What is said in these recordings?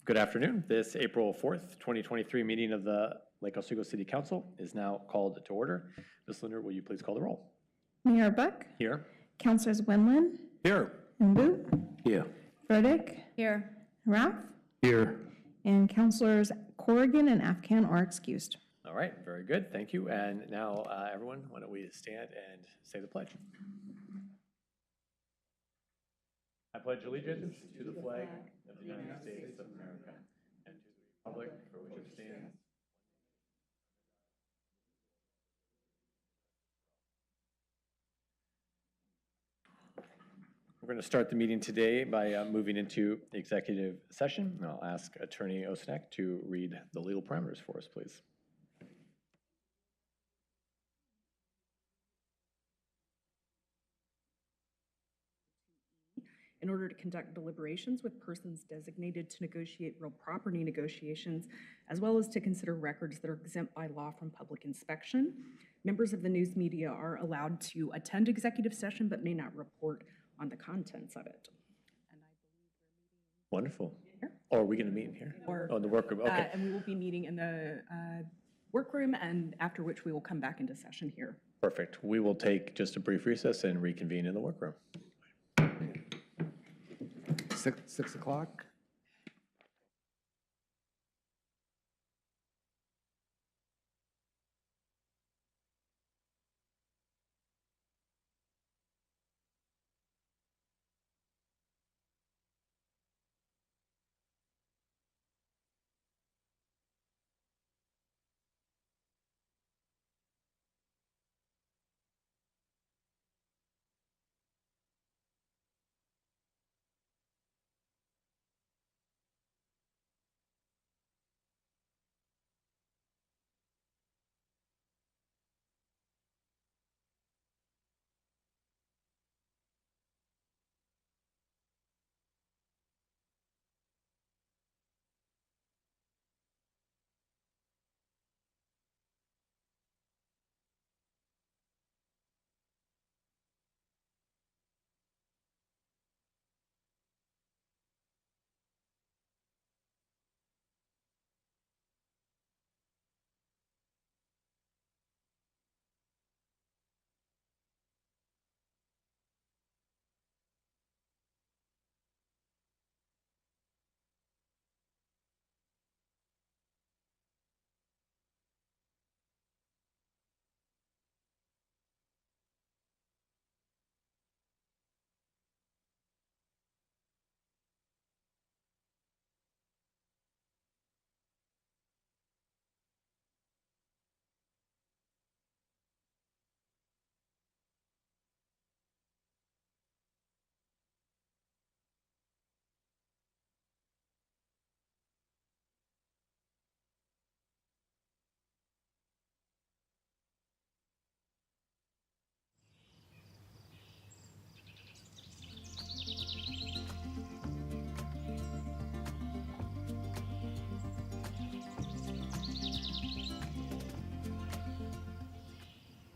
Good afternoon. This April 4th, 2023 meeting of the Lake Oswego City Council is now called to order. Ms. Linder, will you please call the roll? Mayor Buck. Here. Councilors Winland. Here. And Boot. Here. Burdick. Here. Ralph. Here. And Councilors Corrigan and Afghan are excused. All right, very good. Thank you. And now, everyone, why don't we stand and say the pledge? I pledge allegiance to the flag of the United States of America and to the republic for which it stands. We're going to start the meeting today by moving into executive session. I'll ask Attorney Osnek to read the legal parameters for us, please. In order to conduct deliberations with persons designated to negotiate real property negotiations, as well as to consider records that are exempt by law from public inspection. Members of the news media are allowed to attend executive session but may not report on the contents of it. And I believe we're meeting Wonderful. here. Or are we going to meet in here? Or, in the workroom. Okay. And we will be meeting in the workroom, and after which we will come back into session here. Perfect. We will take just a brief recess and reconvene in the workroom. 6 o'clock.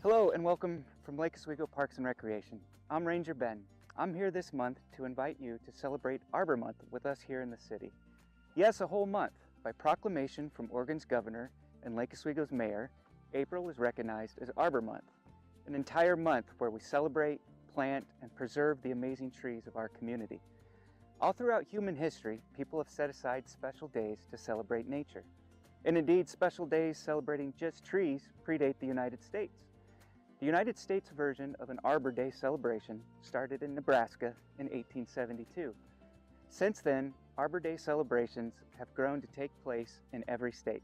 Hello and welcome from Lake Oswego Parks and Recreation. I'm Ranger Ben. I'm here this month to invite you to celebrate Arbor Month with us here in the city. Yes, a whole month. By proclamation from Oregon's governor and Lake Oswego's mayor, April is recognized as Arbor Month, an entire month where we celebrate, plant, and preserve the amazing trees of our community. All throughout human history, people have set aside special days to celebrate nature. And indeed, special days celebrating just trees predate the United States. The United States version of an Arbor Day celebration started in Nebraska in 1872. Since then, Arbor Day celebrations have grown to take place in every state.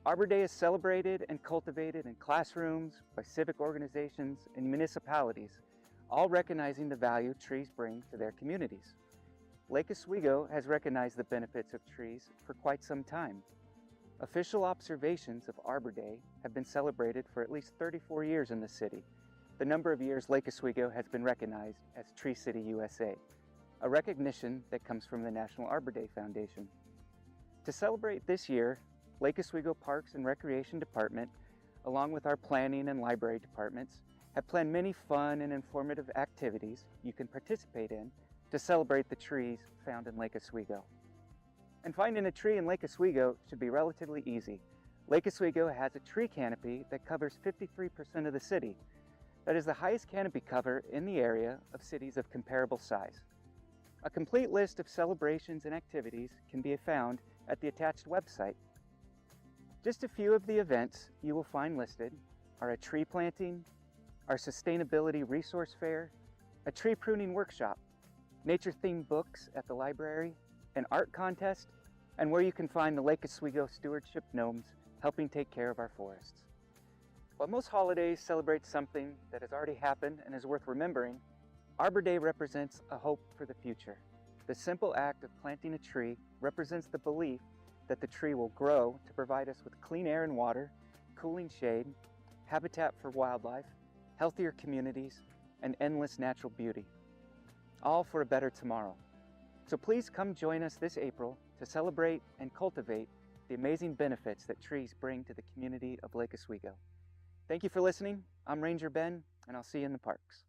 Arbor Day is celebrated and cultivated in classrooms, by civic organizations, and municipalities, all recognizing the value trees bring to their communities. Lake Oswego has recognized the benefits of trees for quite some time. Official observations of Arbor Day have been celebrated for at least 34 years in the city, the number of years Lake Oswego has been recognized as Tree City USA, a recognition that comes from the National Arbor Day Foundation. To celebrate this year, Lake Oswego Parks and Recreation Department, along with our planning and library departments, have planned many fun and informative activities you can participate in to celebrate the trees found in Lake Oswego. And finding a tree in Lake Oswego should be relatively easy. Lake Oswego has a tree canopy that covers 53% of the city. That is the highest canopy cover in the area of cities of comparable size. A complete list of celebrations and activities can be found at the attached website. Just a few of the events you will find listed are a tree planting, our sustainability resource fair, a tree pruning workshop, nature-themed books at the library, an art contest, and where you can find the Lake Oswego Stewardship Gnomes helping take care of our forests. While most holidays celebrate something that has already happened and is worth remembering, Arbor Day represents a hope for the future. The simple act of planting a tree represents the belief that the tree will grow to provide us with clean air and water, cooling shade, habitat for wildlife, healthier communities, and endless natural beauty, all for a better tomorrow. So please come join us this April to celebrate and cultivate the amazing benefits that trees bring to the community of Lake Oswego. Thank you for listening. I'm Ranger Ben, and I'll see you in the parks.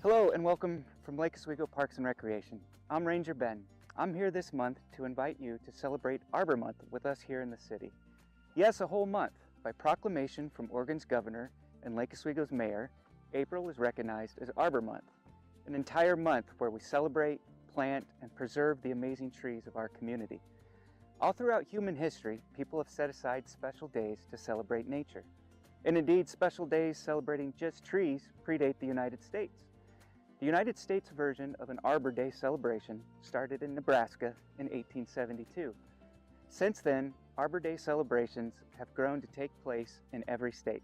Hello and welcome from Lake Oswego Parks and Recreation. I'm Ranger Ben. I'm here this month to invite you to celebrate Arbor Month with us here in the city. Yes, a whole month. By proclamation from Oregon's governor and Lake Oswego's mayor, April is recognized as Arbor Month, an entire month where we celebrate, plant, and preserve the amazing trees of our community. All throughout human history, people have set aside special days to celebrate nature. And indeed, special days celebrating just trees predate the United States. The United States version of an Arbor Day celebration started in Nebraska in 1872. Since then, Arbor Day celebrations have grown to take place in every state.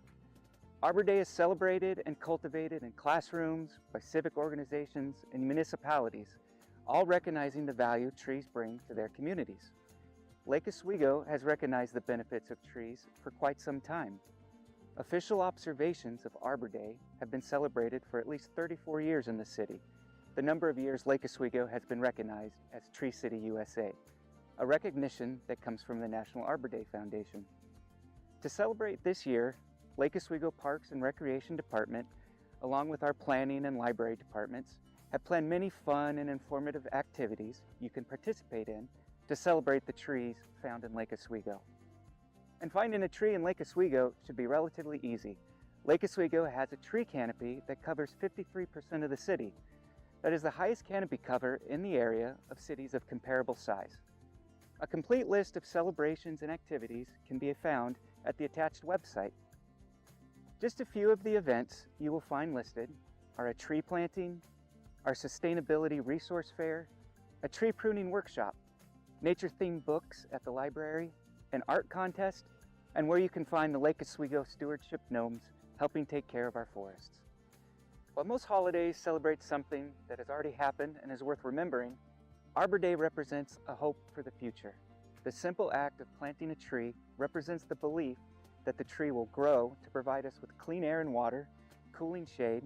Arbor Day is celebrated and cultivated in classrooms, by civic organizations, and municipalities, all recognizing the value trees bring to their communities. Lake Oswego has recognized the benefits of trees for quite some time. Official observations of Arbor Day have been celebrated for at least 34 years in the city, the number of years Lake Oswego has been recognized as Tree City USA, a recognition that comes from the National Arbor Day Foundation. To celebrate this year, Lake Oswego Parks and Recreation Department, along with our planning and library departments, have planned many fun and informative activities you can participate in to celebrate the trees found in Lake Oswego. And finding a tree in Lake Oswego should be relatively easy. Lake Oswego has a tree canopy that covers 53% of the city. That is the highest canopy cover in the area of cities of comparable size. A complete list of celebrations and activities can be found at the attached website. Just a few of the events you will find listed are a tree planting, our sustainability resource fair, a tree pruning workshop, nature-themed books at the library, an art contest, and where you can find the Lake Oswego Stewardship Gnomes helping take care of our forests. While most holidays celebrate something that has already happened and is worth remembering, Arbor Day represents a hope for the future. The simple act of planting a tree represents the belief that the tree will grow to provide us with clean air and water, cooling shade,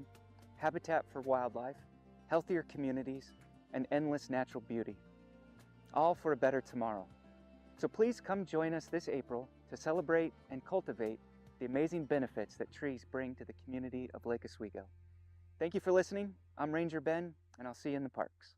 habitat for wildlife, healthier communities, and endless natural beauty, all for a better tomorrow. So please come join us this April to celebrate and cultivate the amazing benefits that trees bring to the community of Lake Oswego. Thank you for listening. I'm Ranger Ben, and I'll see you in the parks.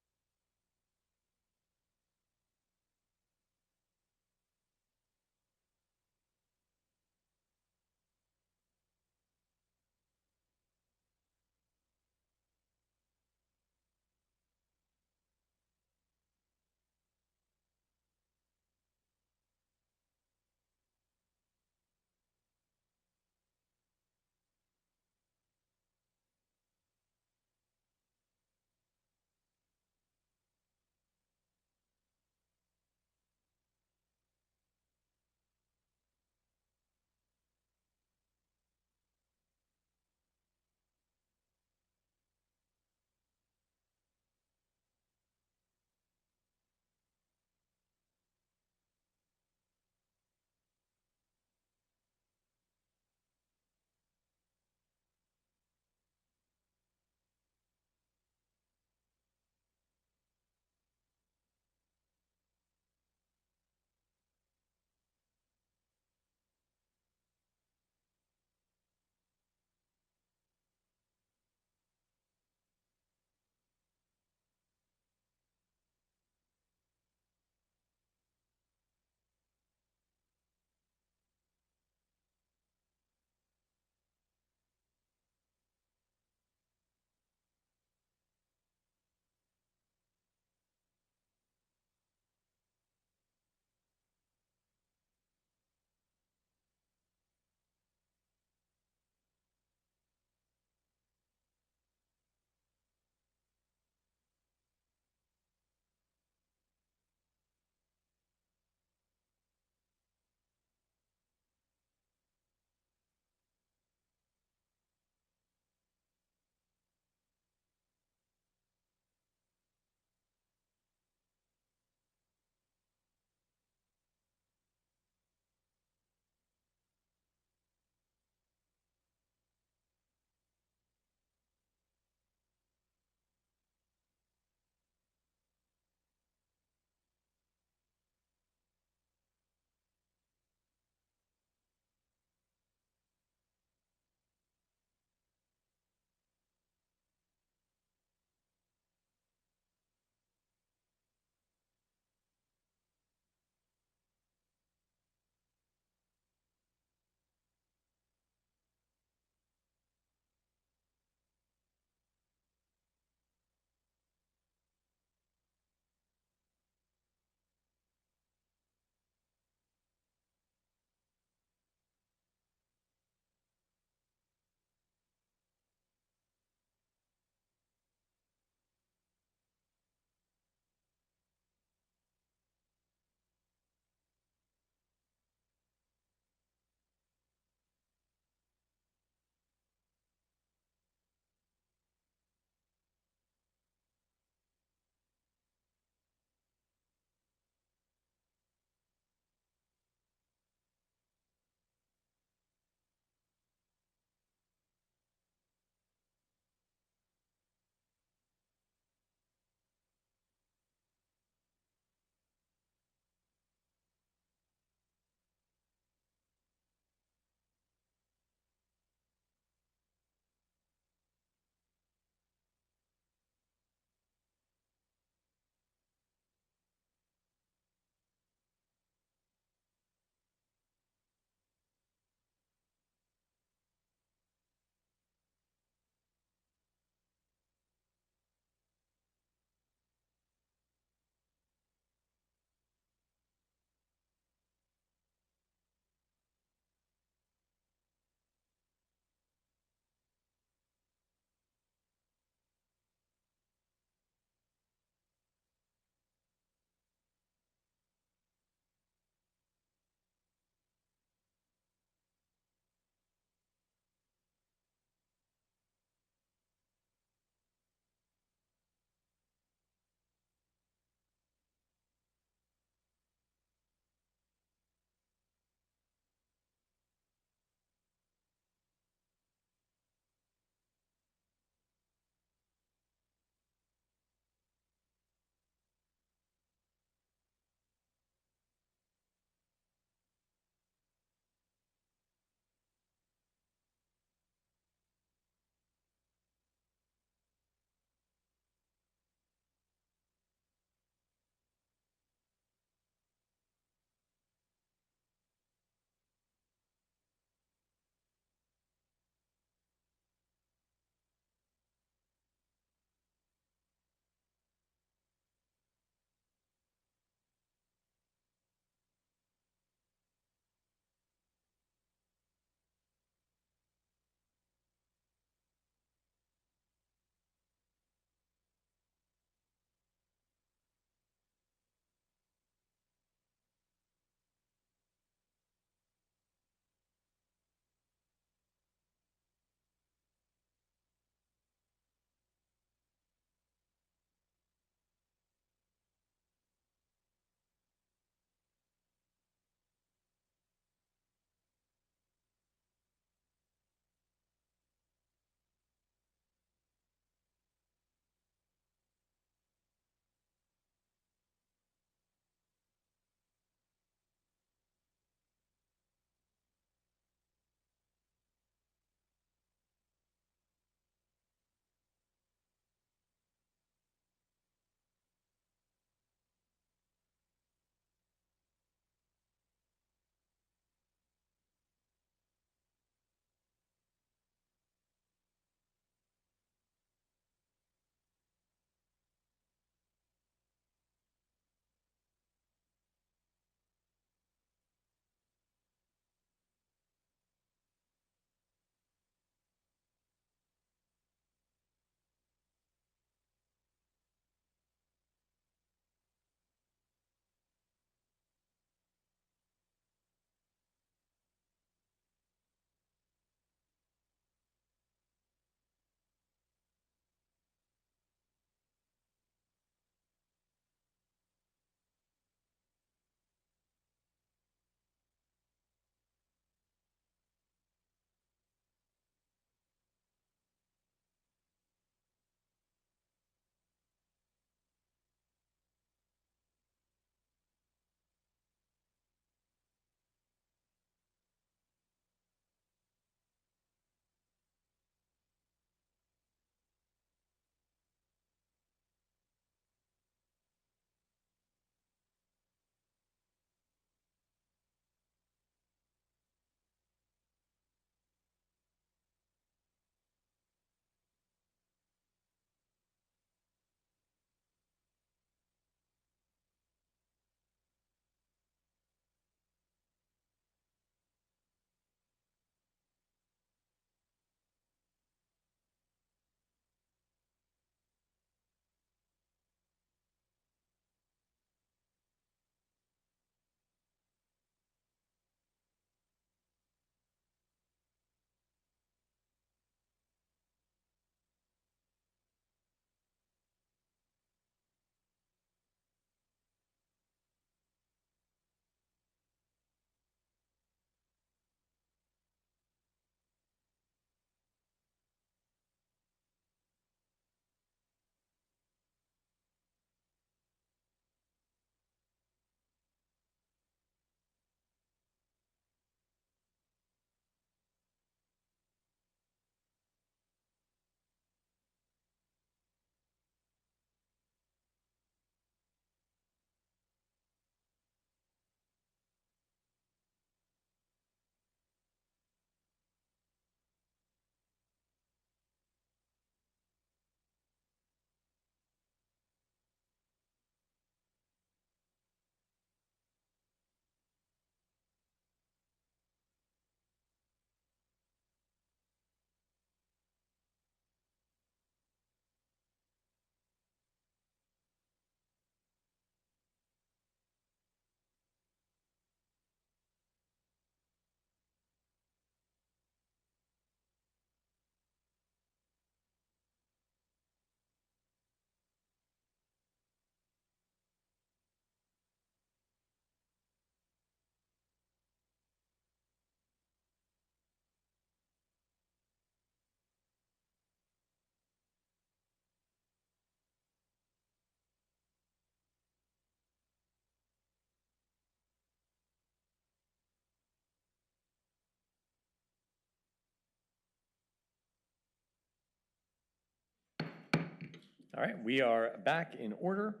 All right, we are back in order.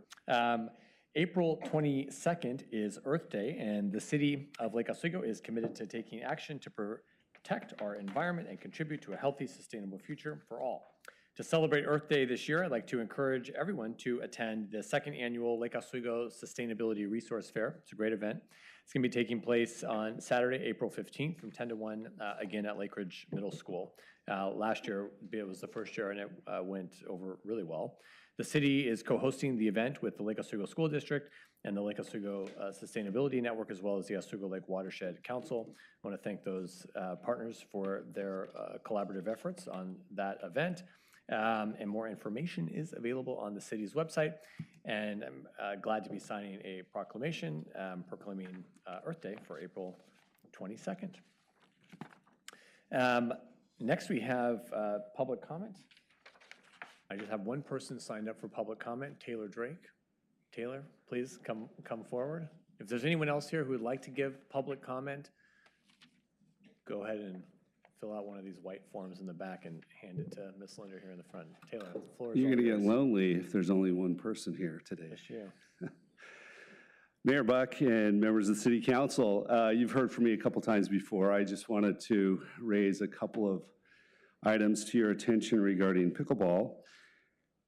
April 22nd is Earth Day, and the city of Lake Oswego is committed to taking action to protect our environment and contribute to a healthy, sustainable future for all. To celebrate Earth Day this year, I'd like to encourage everyone to attend the second annual Lake Oswego Sustainability Resource Fair. It's a great event. It's going to be taking place on Saturday, April 15th from 10 to 1, again at Oakridge Middle School. Last year, it was the first year, and it went over really well. The city is co-hosting the event with the Lake Oswego School District and the Lake Oswego Sustainability Network, as well as the Oswego Lake Watershed Council. I want to thank those partners for their collaborative efforts on that event. And more information is available on the city's website. And I'm glad to be signing a proclamation proclaiming Earth Day for April 22nd. Next, we have public comment. I just have one person signed up for public comment, Taylor Drake. Taylor, please come forward. If there's anyone else here who would like to give public comment, go ahead and fill out one of these white forms in the back and hand it to Miss Linder here in the front. Taylor, the floor is You're going to yours. get lonely if there's only one person here today. Yes, you. Mayor Buck and members of the City Council, you've heard from me a couple times before. I just wanted to raise a couple of items to your attention regarding pickleball.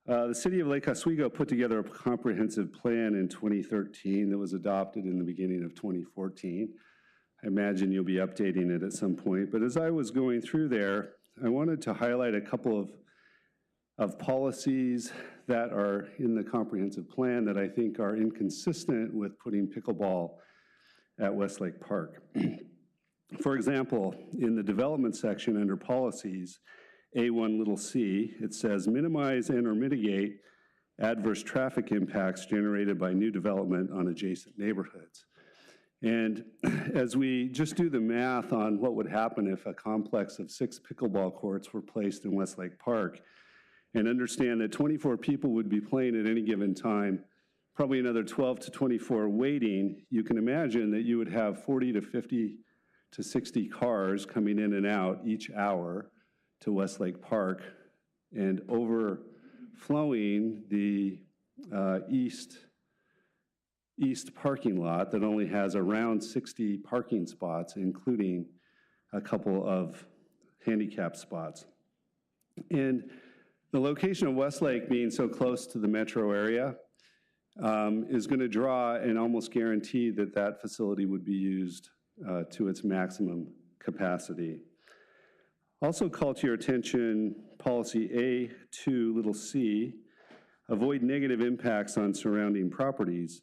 The City of Lake Oswego put together a comprehensive plan in 2013 that was adopted in the beginning of 2014. I imagine you'll be updating it at some point, but as I was going through there, I wanted to highlight a couple of policies that are in the comprehensive plan that I think are inconsistent with putting pickleball at Westlake Park. For example, in the development section under policies, A1c, it says minimize and or mitigate adverse traffic impacts generated by new development on adjacent neighborhoods. And as we just do the math on what would happen if a complex of 6 pickleball courts were placed in Westlake Park, and understand that 24 people would be playing at any given time, probably another 12 to 24 waiting, you can imagine that you would have 40 to 50 to 60 cars coming in and out each hour to Westlake Park and overflowing the east parking lot that only has around 60 parking spots, including a couple of handicap spots. And the location of Westlake being so close to the metro area is going to draw and almost guarantee that that facility would be used to its maximum capacity. Also call to your attention policy A2c, avoid negative impacts on surrounding properties.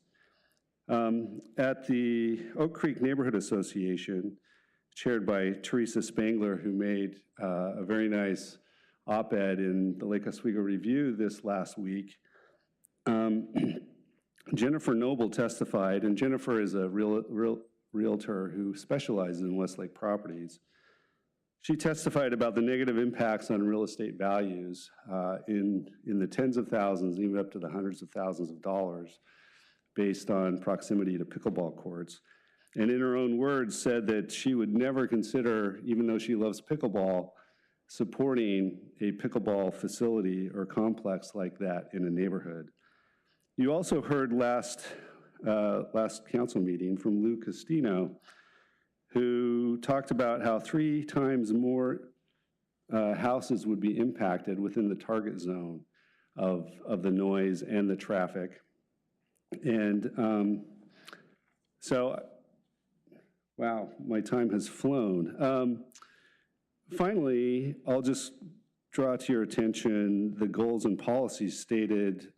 At the Oak Creek Neighborhood Association, chaired by Teresa Spangler, who made a very nice op-ed in the Lake Oswego Review this last week, Jennifer Noble testified, and Jennifer is a realtor who specializes in Westlake properties. She testified about the negative impacts on real estate values in the tens of thousands, even up to the hundreds of thousands of dollars, based on proximity to pickleball courts. And in her own words, said that she would never consider, even though she loves pickleball, supporting a pickleball facility or complex like that in a neighborhood. You also heard last council meeting from Lou Costino, who talked about how 3 times more houses would be impacted within the target zone of the noise and the traffic. And so, wow, my time has flown. Finally, I'll just draw to your attention the goals and policies stated.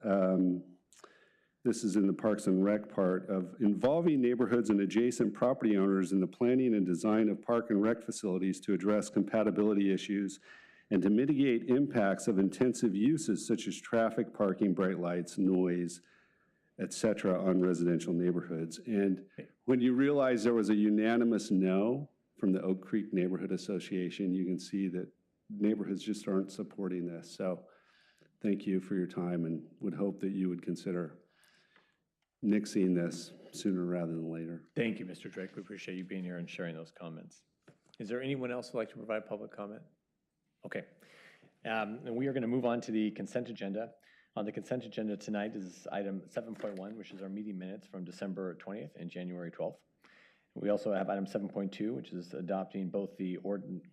This is in the Parks and Rec part of involving neighborhoods and adjacent property owners in the planning and design of park and rec facilities to address compatibility issues and to mitigate impacts of intensive uses such as traffic, parking, bright lights, noise, et cetera, on residential neighborhoods. And when you realize there was a unanimous no from the Oak Creek Neighborhood Association, you can see that neighborhoods just aren't supporting this. So thank you for your time, and would hope that you would consider nixing this sooner rather than later. Thank you, Mr. Drake. We appreciate you being here and sharing those comments. Is there anyone else who would like to provide public comment? Okay. And we are going to move on to the consent agenda. On the consent agenda tonight is item 7.1, which is our meeting minutes from December 20th and January 12th. We also have item 7.2, which is adopting both the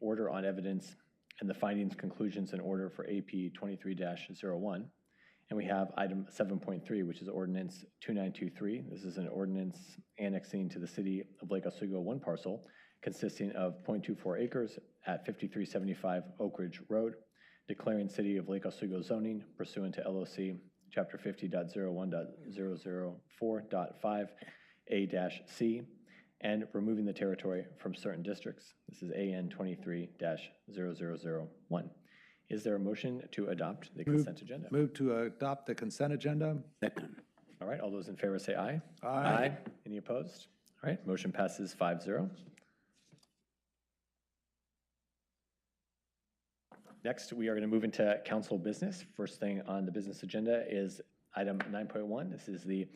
order on evidence and the findings, conclusions, and order for AP 23-01. And we have item 7.3, which is ordinance 2923. This is an ordinance annexing to the city of Lake Oswego one parcel consisting of 0.24 acres at 5375 Oakridge Road, declaring city of Lake Oswego zoning pursuant to LOC chapter 50.01.004.5A-C, and removing the territory from certain districts. This is AN 23-0001. Is there a motion to adopt the consent agenda? Move to adopt the consent agenda. Second. All right, all those in favor say aye. Aye. Any opposed? All right, motion passes 5-0. Next, we are going to move into council business. First thing on the business agenda is item 9.1. This is the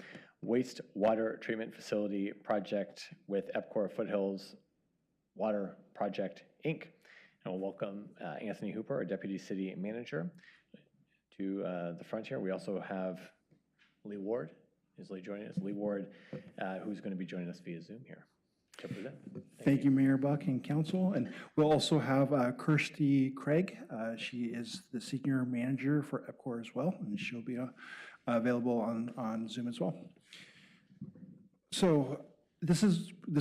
wastewater treatment facility project with EPCOR Foothills Water Project, Inc. And we'll welcome Anthony Hooper, our Deputy City Manager, to the front here. We also have Lee Ward. Is Lee joining us? Lee Ward, who's going to be joining us via Zoom here to present. Thank you, Mayor Buck and Council. And we'll also have Kirsty Craig. She is the Senior Manager for EPCOR as well, and she'll be available on Zoom as well. So this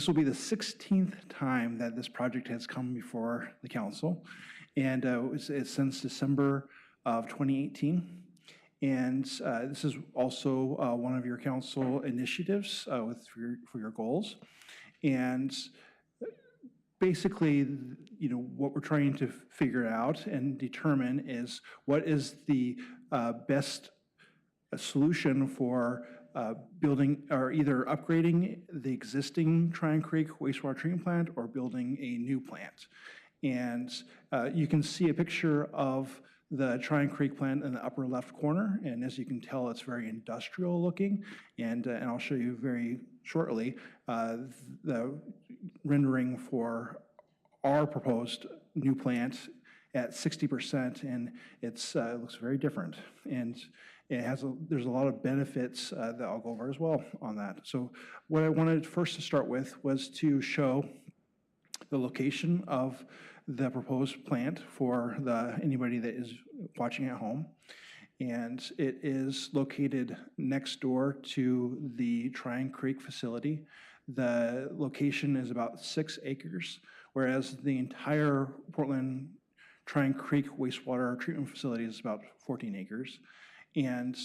will be the 16th time that this project has come before the council, and it's since December of 2018. And this is also one of your council initiatives for your goals. And basically, what we're trying to figure out and determine is what is the best solution for building or either upgrading the existing Tryon Creek wastewater treatment plant or building a new plant. And you can see a picture of the Tryon Creek plant in the upper left corner, and as you can tell, it's very industrial looking, and I'll show you very shortly the rendering for our proposed new plant at 60%, and it looks very different, and there's a lot of benefits that I'll go over as well on that. So what I wanted first to start with was to show the location of the proposed plant for anybody that is watching at home. And it is located next door to the Tryon Creek facility. The location is about 6 acres, whereas the entire Portland Tryon Creek wastewater treatment facility is about 14 acres. And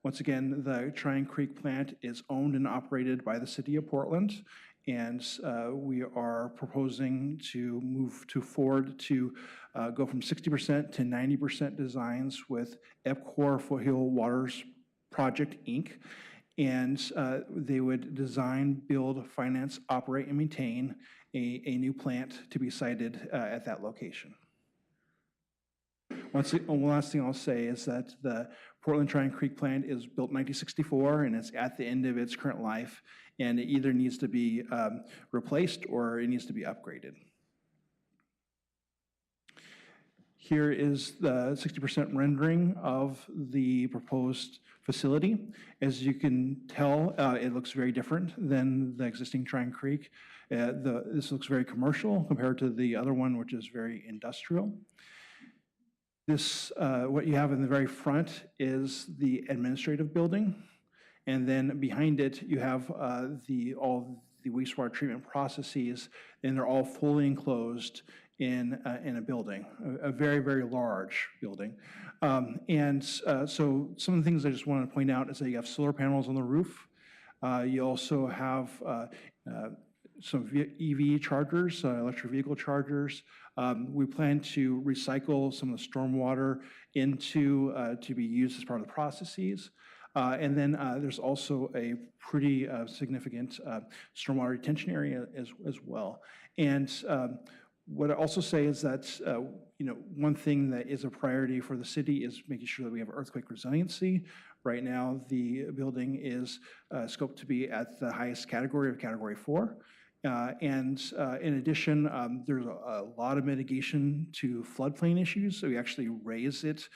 once again, the Tryon Creek plant is owned and operated by the city of Portland. And we are proposing to move forward to go from 60% to 90% designs with EPCOR Foothill Waters Project, Inc. And they would design, build, finance, operate, and maintain a new plant to be sited at that location. One last thing I'll say is that the Portland Tryon Creek plant is built in 1964, and it's at the end of its current life, and it either needs to be replaced or it needs to be upgraded. Here is the 60% rendering of the proposed facility. As you can tell, it looks very different than the existing Tryon Creek. This looks very commercial compared to the other one, which is very industrial. This, what you have in the very front is the administrative building, and then behind it you have all the wastewater treatment processes, and they're all fully enclosed in a building, a very, very large building. So some of the things I just want to point out is that you have solar panels on the roof. You also have some EV chargers, electric vehicle chargers. We plan to recycle some of the stormwater into to be used as part of the processes. And then there's also a pretty significant stormwater retention area as well. And what I also say is that one thing that is a priority for the city is making sure that we have earthquake resiliency. Right now, the building is scoped to be at the highest category of Category 4. In addition, there's a lot of mitigation to floodplain issues, so we actually raise it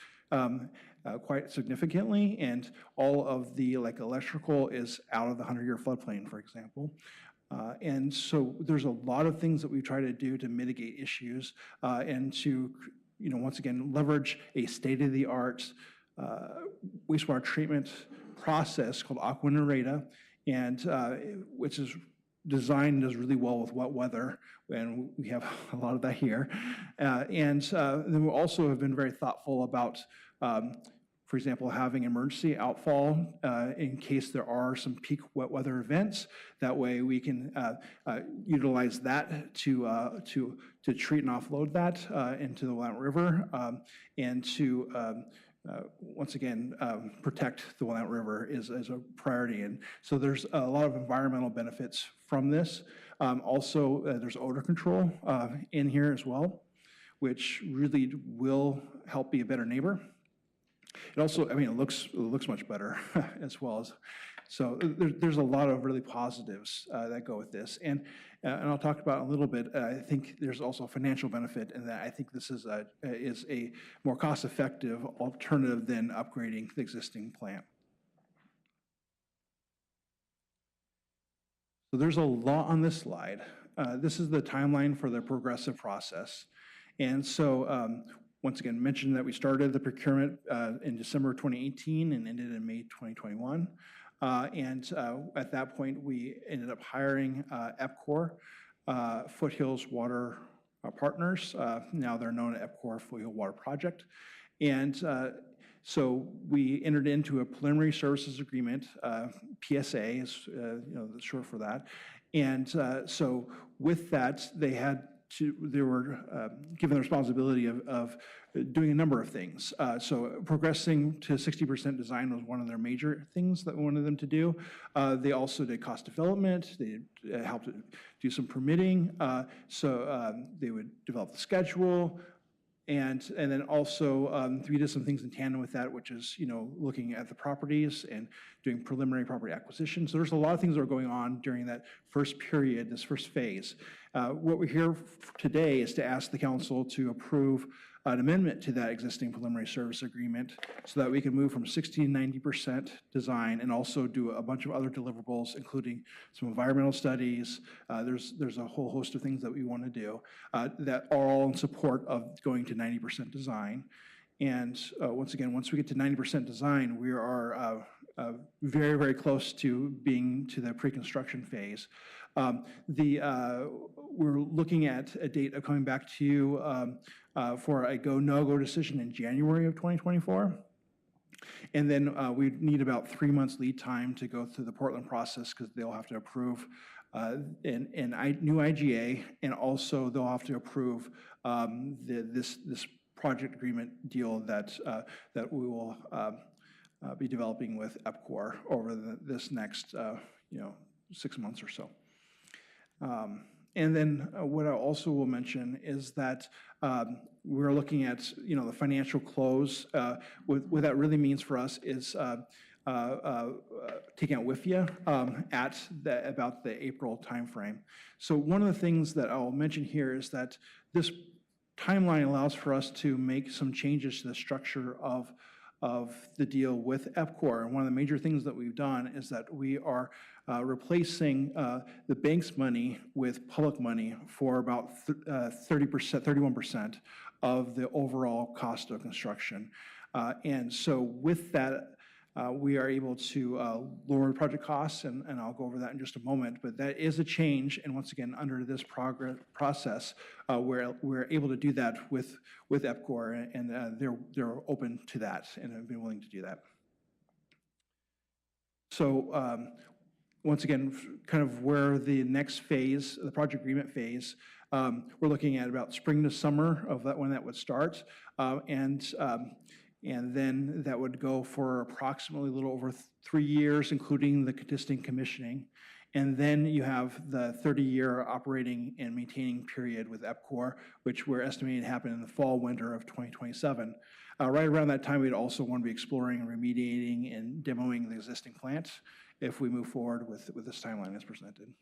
quite significantly, and all of the electrical is out of the 100-year floodplain, for example. And so there's a lot of things that we try to do to mitigate issues and to, once again, leverage a state-of-the-art wastewater treatment process called Aqua Nareda, and which is designed does really well with wet weather, and we have a lot of that here. And then we also have been very thoughtful about, for example, having emergency outfall in case there are some peak wet weather events. That way we can utilize that to treat and offload that into the Willamette River and to once again, protect the Willamette River is a priority. And so there's a lot of environmental benefits from this. Also, there's odor control in here as well, which really will help be a better neighbor. It also, it looks much better as well. So there's a lot of really positives that go with this. And I'll talk about a little bit, I think there's also a financial benefit in that I think this is a more cost-effective alternative than upgrading the existing plant. So there's a lot on this slide. This is the timeline for the progressive process. And so once again, mentioned that we started the procurement in December 2018 and ended in May 2021. At that point, we ended up hiring EPCOR, Foothills Water Partners. Now they're known as EPCOR Foothill Water Project. And so we entered into a preliminary services agreement. PSA is short for that. And so with that, they were given the responsibility of doing a number of things. So progressing to 60% design was one of their major things that we wanted them to do. They also did cost development. They helped do some permitting. So they would develop the schedule. And then also we did some things in tandem with that, which is looking at the properties and doing preliminary property acquisition. So there's a lot of things that are going on during that first period, this first phase. What we're here today is to ask the council to approve an amendment to that existing preliminary service agreement so that we can move from 60 to 90% design and also do a bunch of other deliverables, including some environmental studies. There's a whole host of things that we want to do that are all in support of going to 90% design. And once again, once we get to 90% design, we are very, very close to being to the pre-construction phase. We're looking at a date of coming back to you for a go, no-go decision in January of 2024. And then we need about 3 months lead time to go through the Portland process because they'll have to approve new IGA, and also they'll have to approve this project agreement deal that we will be developing with EPCOR over this next 6 months or so. And then what I also will mention is that we're looking at the financial close. What that really means for us is taking out WIFIA at about the April timeframe. So one of the things that I'll mention here is that this timeline allows for us to make some changes to the structure of the deal with EPCOR. And one of the major things that we've done is that we are replacing the bank's money with public money for about 31% of the overall cost of construction. And so with that, we are able to lower the project costs, and I'll go over that in just a moment, but that is a change, and once again, under this process, we're able to do that with EPCOR, and they're open to that and have been willing to do that. So once again, kind of where the next phase, the project agreement phase, we're looking at about spring to summer of that when that would start, and then that would go for approximately a little over 3 years, including the distinct commissioning. And then you have the 30-year operating and maintaining period with EPCOR, which we're estimating to happen in the fall, winter of 2027. Right around that time, we'd also want to be exploring, remediating, and demoing the existing plant if we move forward with this timeline as presented.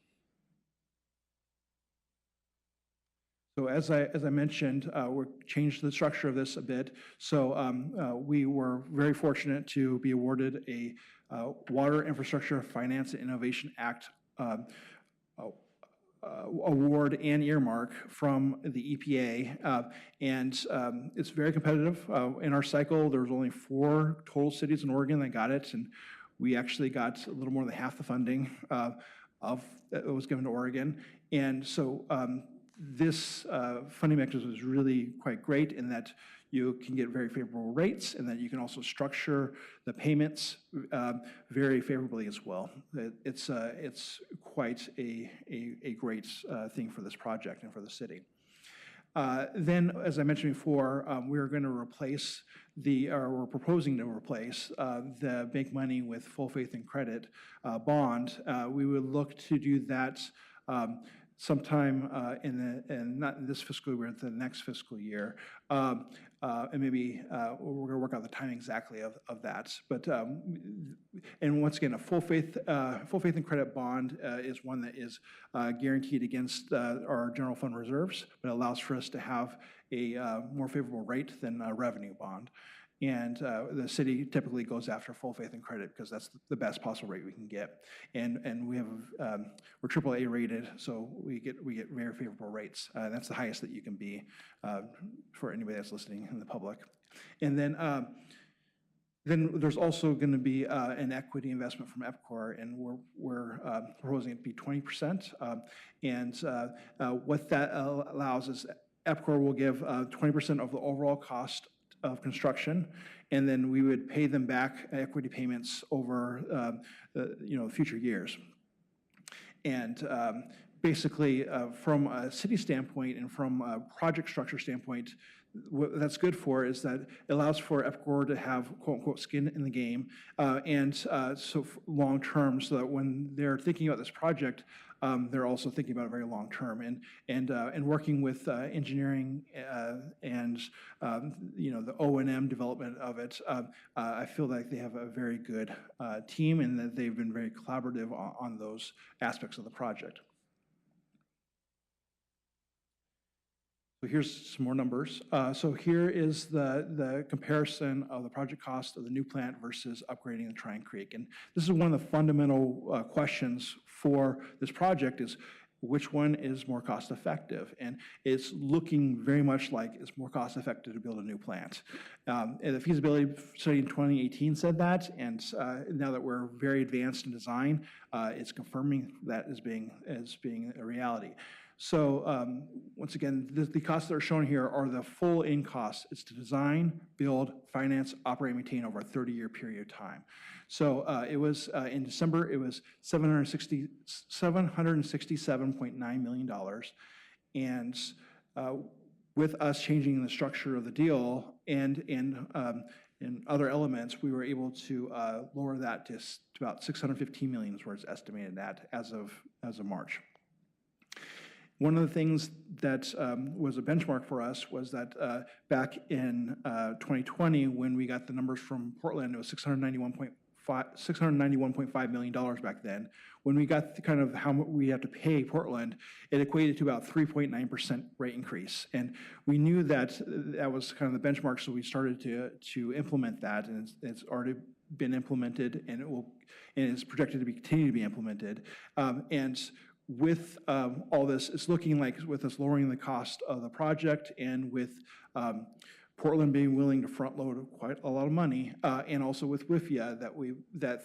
So as I mentioned, we changed the structure of this a bit. So we were very fortunate to be awarded a Water Infrastructure Finance and Innovation Act award and earmark from the EPA, and it's very competitive. In our cycle, there was only 4 total cities in Oregon that got it, and we actually got a little more than half the funding that was given to Oregon. And so this funding mechanism is really quite great in that you can get very favorable rates, and that you can also structure the payments very favorably as well. It's quite a great thing for this project and for the city. Then, as I mentioned before, we're going to replace we're proposing to replace the bank money with full faith and credit bond. We would look to do that sometime not in this fiscal year, but the next fiscal year. And maybe we're going to work out the timing exactly of that. But and once again, a full faith and credit bond is one that is guaranteed against our general fund reserves, but allows for us to have a more favorable rate than a revenue bond. And the city typically goes after full faith and credit because that's the best possible rate we can get. And we have we're AAA rated, so we get very favorable rates. That's the highest that you can be for anybody that's listening in the public. And then there's also going to be an equity investment from EPCOR, and we're proposing it to be 20%. And what that allows is EPCOR will give 20% of the overall cost of construction, and then we would pay them back equity payments over future years. And basically, from a city standpoint and from a project structure standpoint, what that's good for is that it allows for EPCOR to have quote-unquote skin in the game, and so long term, so that when they're thinking about this project, they're also thinking about it very long term, and working with engineering and the O&M development of it. I feel like they have a very good team, and that they've been very collaborative on those aspects of the project. So here's some more numbers. So here is the comparison of the project cost of the new plant versus upgrading the Trine Creek. And this is one of the fundamental questions for this project is which one is more cost effective? And it's looking very much like it's more cost effective to build a new plant. And the feasibility study in 2018 said that, and now that we're very advanced in design, it's confirming that as being a reality. So once again, the costs that are shown here are the full in costs. It's to design, build, finance, operate, and maintain over a 30-year period of time. So it was, in December, it was $767.9 million. And with us changing the structure of the deal and other elements, we were able to lower that to about $615 million is where it's estimated at as of March. One of the things that was a benchmark for us was that back in 2020, when we got the numbers from Portland, it was $691.5 million back then. When we got kind of how much we had to pay Portland, it equated to about 3.9% rate increase. And we knew that that was kind of the benchmark, so we started to implement that, and it's already been implemented, and it is projected to continue to be implemented. And with all this, it's looking like with us lowering the cost of the project, and with Portland being willing to front load quite a lot of money, and also with WIFIA, that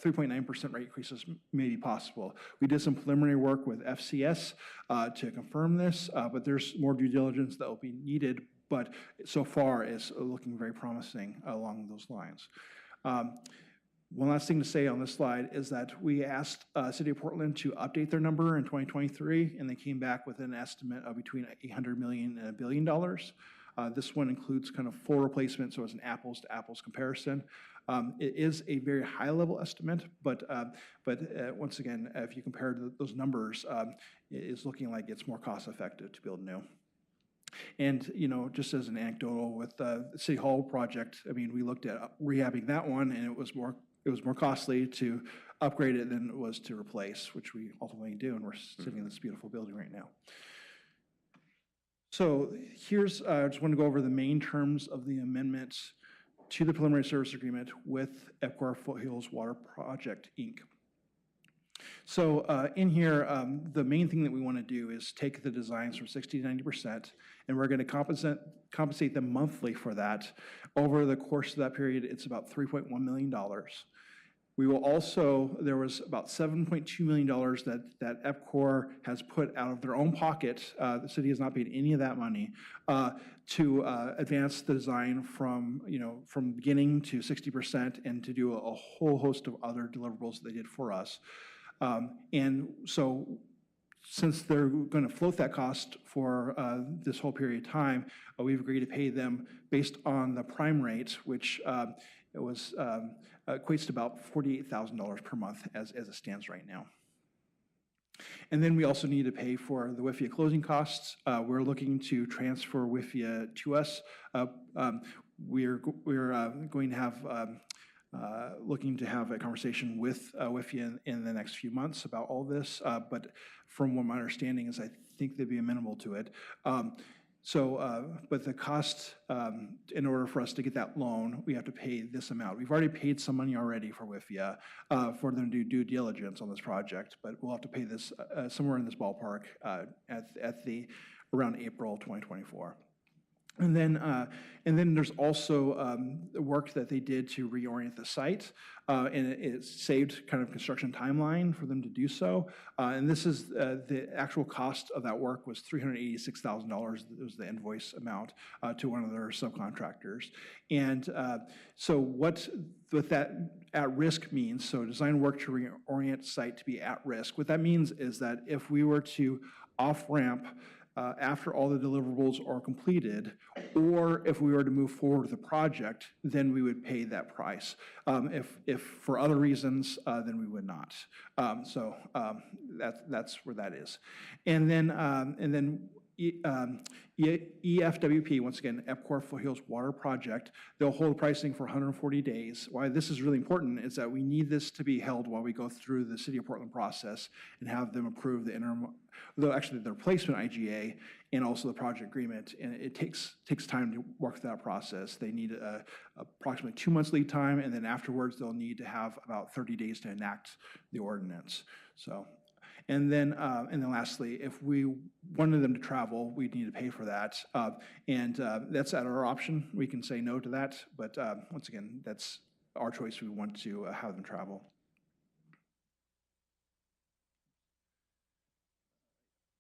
3.9% rate increases may be possible. We did some preliminary work with FCS to confirm this, but there's more due diligence that will be needed, but so far it's looking very promising along those lines. One last thing to say on this slide is that we asked City of Portland to update their number in 2023, and they came back with an estimate of between $800 million and $1 billion. This one includes kind of full replacement, so it's an apples-to-apples comparison. It is a very high-level estimate, but once again, if you compare those numbers, it is looking like it's more cost-effective to build new. And, just as an anecdotal with the City Hall project, I mean, we looked at rehabbing that one, and it was more costly to upgrade it than it was to replace, which we ultimately do, and we're sitting in this beautiful building right now. So here's, I just want to go over the main terms of the amendments to the preliminary service agreement with EPCOR Foothills Water Project, Inc. So in here, the main thing that we want to do is take the designs from 60 to 90%, and we're going to compensate them monthly for that. Over the course of that period, it's about $3.1 million. We will also, there was about $7.2 million that EPCOR has put out of their own pocket. The city has not paid any of that money to advance the design from beginning to 60% and to do a whole host of other deliverables they did for us. And so since they're going to float that cost for this whole period of time, we've agreed to pay them based on the prime rate, which equates to about $48,000 per month as it stands right now. And then we also need to pay for the WIFIA closing costs. We're looking to transfer WIFIA to us. We're going to have looking to have a conversation with WIFIA in the next few months about all this, but from what my understanding is, I think they'd be amenable to it. But the cost, in order for us to get that loan, we have to pay this amount. We've already paid some money already for WIFIA for them to do due diligence on this project, but we'll have to pay this somewhere in this ballpark around April 2024. And then there's also work that they did to reorient the site, and it saved kind of construction timeline for them to do so. And this is the actual cost of that work was $386,000. It was the invoice amount to one of their subcontractors. And so what that at risk means, so design work to reorient site to be at risk. What that means is that if we were to off-ramp after all the deliverables are completed, or if we were to move forward with the project, then we would pay that price. If for other reasons, then we would not. So that's where that is. And then EFWP, once again, EPCOR Foothills Water Project, they'll hold pricing for 140 days. Why this is really important is that we need this to be held while we go through the City of Portland process and have them approve the interim, actually the replacement IGA and also the project agreement. And it takes time to work through that process. They need approximately 2 months lead time, and then afterwards they'll need to have about 30 days to enact the ordinance. So. And then lastly, if we wanted them to travel, we'd need to pay for that. And that's at our option. We can say no to that, but once again, that's our choice. We want to have them travel.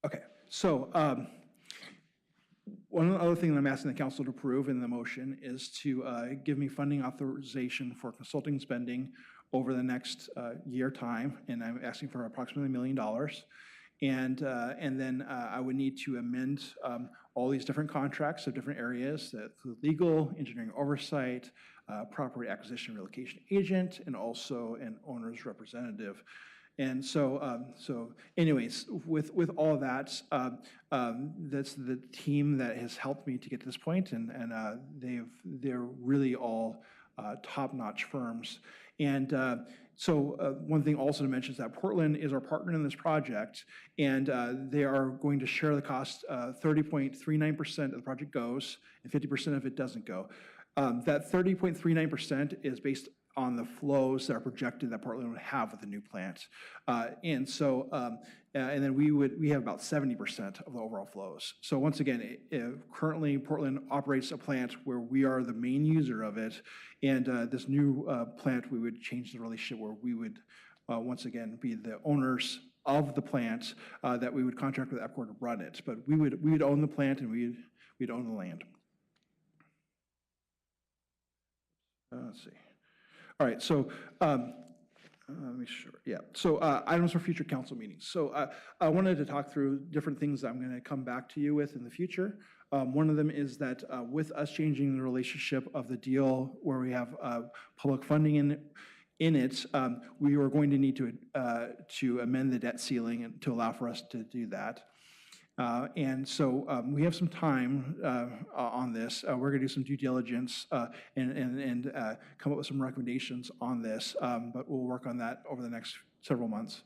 Okay, so one other thing that I'm asking the council to approve in the motion is to give me funding authorization for consulting spending over the next year time, and I'm asking for approximately $1 million. And then I would need to amend all these different contracts of different areas, legal, engineering oversight, property acquisition relocation agent, and also an owner's representative. And so, anyways, with all of that, that's the team that has helped me to get to this point, and they're really all top-notch firms. And so one thing also to mention is that Portland is our partner in this project, and they are going to share the cost. 30.39% of the project goes, and 50% of it doesn't go. That 30.39% is based on the flows that are projected that Portland would have with the new plant. And then we have about 70% of the overall flows. So once again, currently Portland operates a plant where we are the main user of it, and this new plant, we would change the relationship where we would once again be the owners of the plant, that we would contract with EPCOR to run it. But we would own the plant, and we'd own the land. Let's see. All right, so let me sure. Yeah, so items for future council meetings. So I wanted to talk through different things that I'm going to come back to you with in the future. One of them is that with us changing the relationship of the deal where we have public funding in it, we are going to need to amend the debt ceiling and to allow for us to do that. And so we have some time on this. We're going to do some due diligence and come up with some recommendations on this, but we'll work on that over the next several months.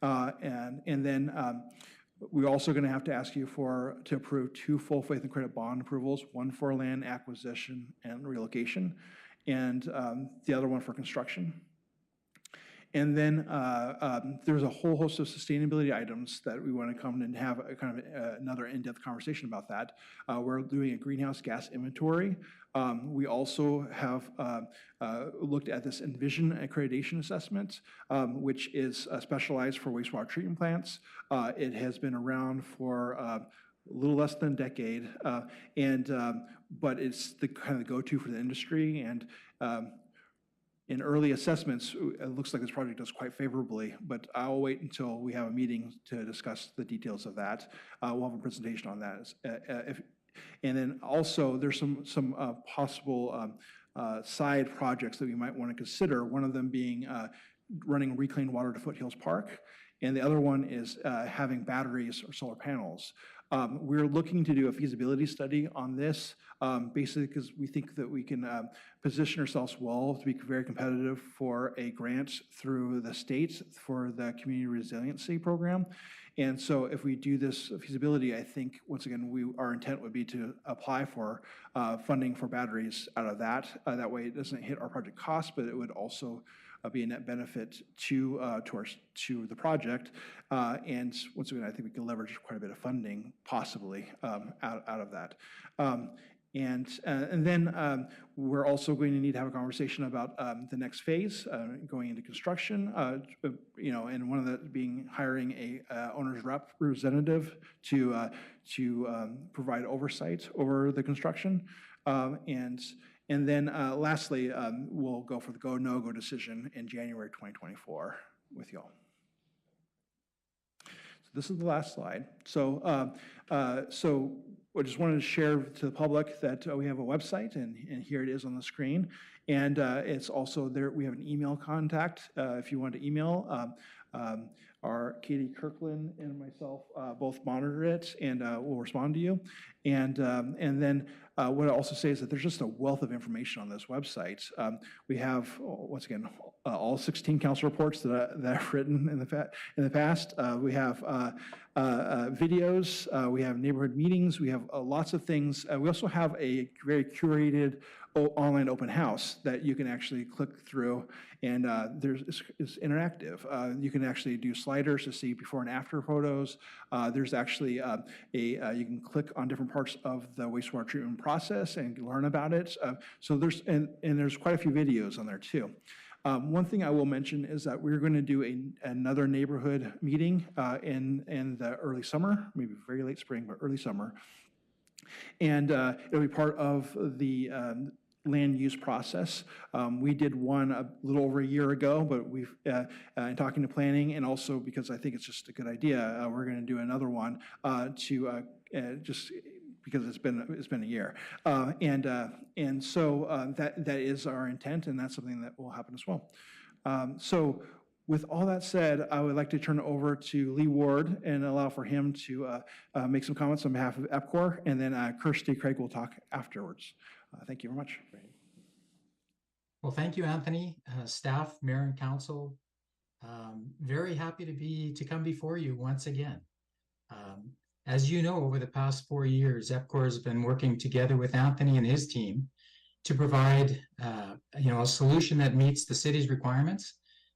And then We're also going to have to ask you to approve 2 full faith and credit bond approvals, one for land acquisition and relocation, and the other one for construction. And then there's a whole host of sustainability items that we want to come and have a kind of another in-depth conversation about that. We're doing a greenhouse gas inventory. We also have looked at this Envision accreditation assessment, which is specialized for wastewater treatment plants. It has been around for a little less than a decade, but it's the kind of go-to for the industry. And in early assessments, it looks like this project does quite favorably, but I'll wait until we have a meeting to discuss the details of that. We'll have a presentation on that. And then also, there's some possible side projects that we might want to consider, one of them being running reclaimed water to Foothills Park, and the other one is having batteries or solar panels. We're looking to do a feasibility study on this, basically because we think that we can position ourselves well to be very competitive for a grant through the state for the Community Resiliency Program. And so if we do this feasibility, I think, once again, our intent would be to apply for funding for batteries out of that. That way it doesn't hit our project cost, but it would also be a net benefit to the project. And once again, I think we can leverage quite a bit of funding, possibly, out of that. And then we're also going to need to have a conversation about the next phase, going into construction, and one of the being hiring a owner's representative to provide oversight over the construction. And then lastly, we'll go for the go, no-go decision in January 2024 with y'all. So this is the last slide. So I just wanted to share to the public that we have a website, and here it is on the screen. And it's also there, we have an email contact if you want to email. Our Katie Kirkland and myself both monitor it, and we'll respond to you. And then what I also say is that there's just a wealth of information on this website. We have, once again, all 16 council reports that I've written in the past. We have videos. We have neighborhood meetings. We have lots of things. We also have a very curated online open house that you can actually click through, and it's interactive. You can actually do sliders to see before and after photos. There's actually you can click on different parts of the wastewater treatment process and learn about it. So there's quite a few videos on there too. One thing I will mention is that we're going to do another neighborhood meeting in the early summer, maybe very late spring, but early summer. And it'll be part of the land use process. We did one a little over a year ago, but we've, in talking to planning, and also because I think it's just a good idea, we're going to do another one just because it's been a year. And so that is our intent, and that's something that will happen as well. So with all that said, I would like to turn it over to Lee Ward and allow for him to make some comments on behalf of EPCOR, and then Kirsty Craig will talk afterwards. Thank you very much. Well, thank you, Anthony, staff, mayor, and council. Very happy to come before you once again. As you know, over the past 4 years, EPCOR has been working together with Anthony and his team to provide a solution that meets the city's requirements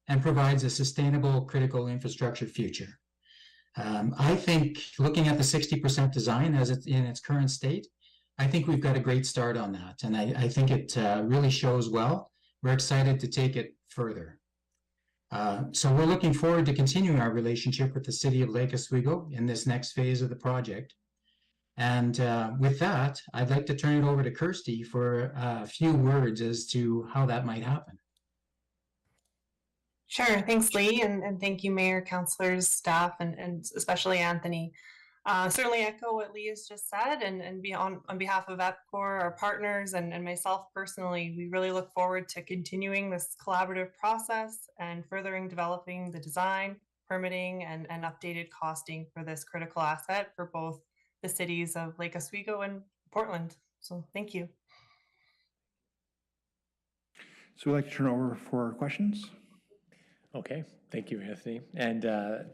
and provides a sustainable critical infrastructure future. I think looking at the 60% design as it's in its current state, I think we've got a great start on that, and I think it really shows well. We're excited to take it further. So we're looking forward to continuing our relationship with the city of Lake Oswego in this next phase of the project. And with that, I'd like to turn it over to Kirsty for a few words as to how that might happen. Sure, thanks Lee, and thank you Mayor, councilors, staff, and especially Anthony. Certainly echo what Lee has just said, and be on behalf of EPCOR, our partners, and myself personally, we really look forward to continuing this collaborative process and furthering developing the design, permitting, and updated costing for this critical asset for both the cities of Lake Oswego and Portland. So thank you. So we'd like to turn over for questions. Okay, thank you, Anthony. And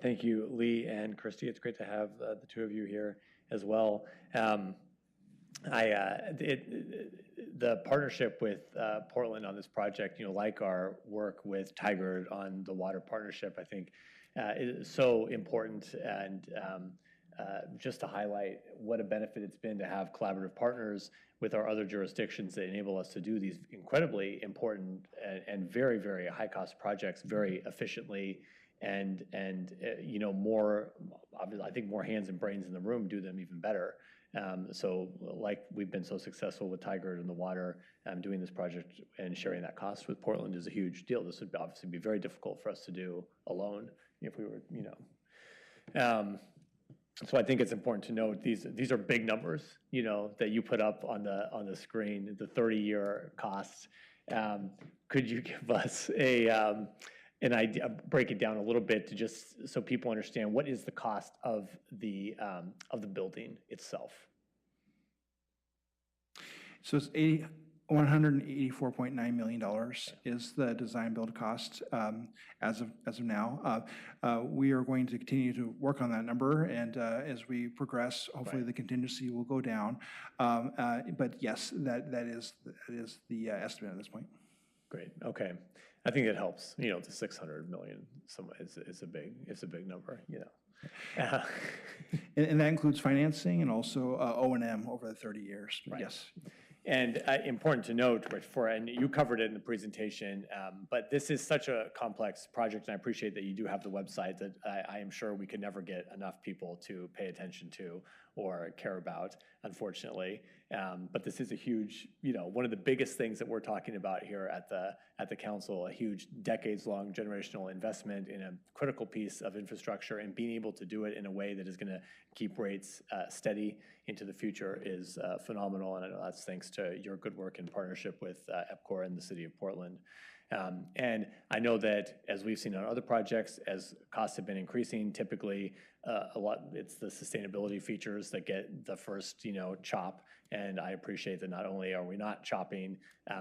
thank you, Lee and Christy. It's great to have the two of you here as well. The partnership with Portland on this project, like our work with Tigard on the water partnership, I think is so important. And just to highlight what a benefit it's been to have collaborative partners with our other jurisdictions that enable us to do these incredibly important and very, very high-cost projects very efficiently, and more, obviously, I think more hands and brains in the room do them even better. So like we've been so successful with Tigard and the water, doing this project and sharing that cost with Portland is a huge deal. This would obviously be very difficult for us to do alone if we were, So I think it's important to note these are big numbers, that you put up on the screen, the 30-year costs. Could you give us an idea, break it down a little bit to just so people understand what is the cost of the building itself? So it's $184.9 million is the design build cost as of now. We are going to continue to work on that number, and as we progress, hopefully the contingency will go down. But yes, that is the estimate at this point. Great. Okay. I think it helps. The 600 million is a big number. And that includes financing and also O&M over the 30 years. Right. Yes. And important to note, and you covered it in the presentation, but this is such a complex project, and I appreciate that you do have the website that I am sure we could never get enough people to pay attention to or care about, unfortunately. But this is a huge, one of the biggest things that we're talking about here at the council, a huge decades-long generational investment in a critical piece of infrastructure, and being able to do it in a way that is going to keep rates steady into the future is phenomenal, and I know that's thanks to your good work in partnership with EPCOR and the City of Portland. And I know that as we've seen on other projects, as costs have been increasing, typically it's the sustainability features that get the first chop. And I appreciate that not only are we not chopping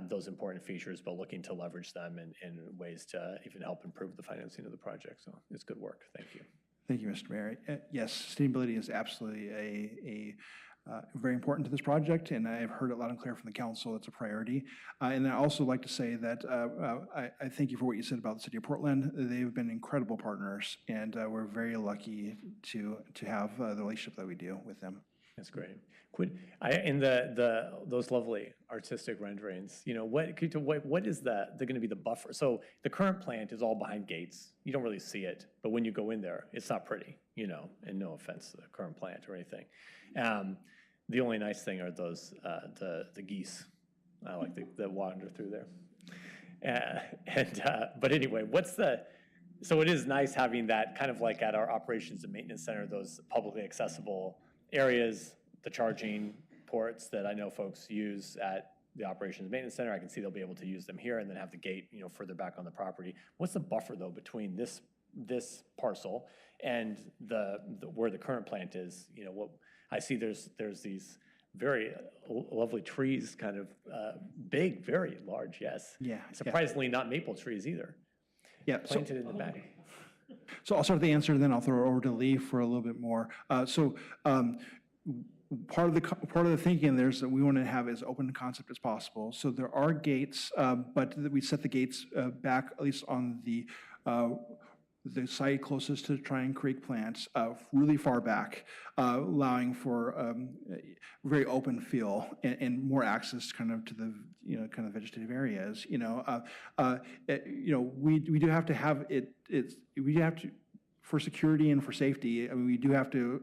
those important features, but looking to leverage them in ways to even help improve the financing of the project. So it's good work. Thank you. Thank you, Mr. Mayor. Yes, sustainability is absolutely very important to this project, and I've heard it loud and clear from the council. It's a priority. And I also like to say that I thank you for what you said about the City of Portland. They've been incredible partners, and we're very lucky to have the relationship that we do with them. That's great. In those lovely artistic renderings, what is they're going to be the buffer? So the current plant is all behind gates. You don't really see it, but when you go in there, it's not pretty, and no offense to the current plant or anything. The only nice thing are those the geese. I like that wander through there. But anyway, so it is nice having that kind of like at our operations and maintenance center, those publicly accessible areas, the charging ports that I know folks use at the operations and maintenance center. I can see they'll be able to use them here and then have the gate, further back on the property. What's the buffer though between this parcel and where the current plant is? What I see there's these very lovely trees, kind of big, very large. Yes. Yeah. Surprisingly, not maple trees either. Yeah. Planted in the back. So I'll start the answer, and then I'll throw it over to Lee for a little bit more. Part of the thinking there's that we want to have as open concept as possible. So there are gates, but we set the gates back, at least on the site closest to Tryon Creek plants, really far back, allowing for very open feel and more access kind of to the kind of vegetative areas. We do have to have it. We have to. For security and for safety, we do have to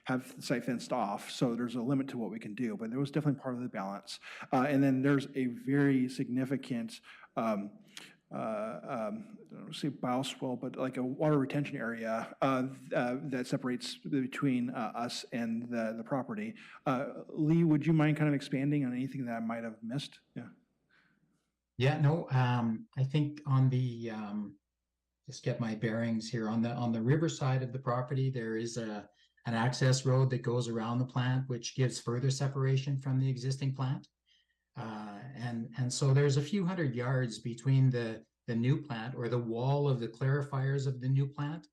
have the site fenced off, so there's a limit to what we can do, but there was definitely part of the balance. And then there's a very significant, I don't say bioswale, but like a water retention area that separates between us and the property. Lee, would you mind kind of expanding on anything that I might have missed? Yeah. Yeah, no, I think on the, just get my bearings here. On the river side of the property, there is an access road that goes around the plant, which gives further separation from the existing plant. And so there's a few hundred yards between the new plant or the wall of the clarifiers of the new plant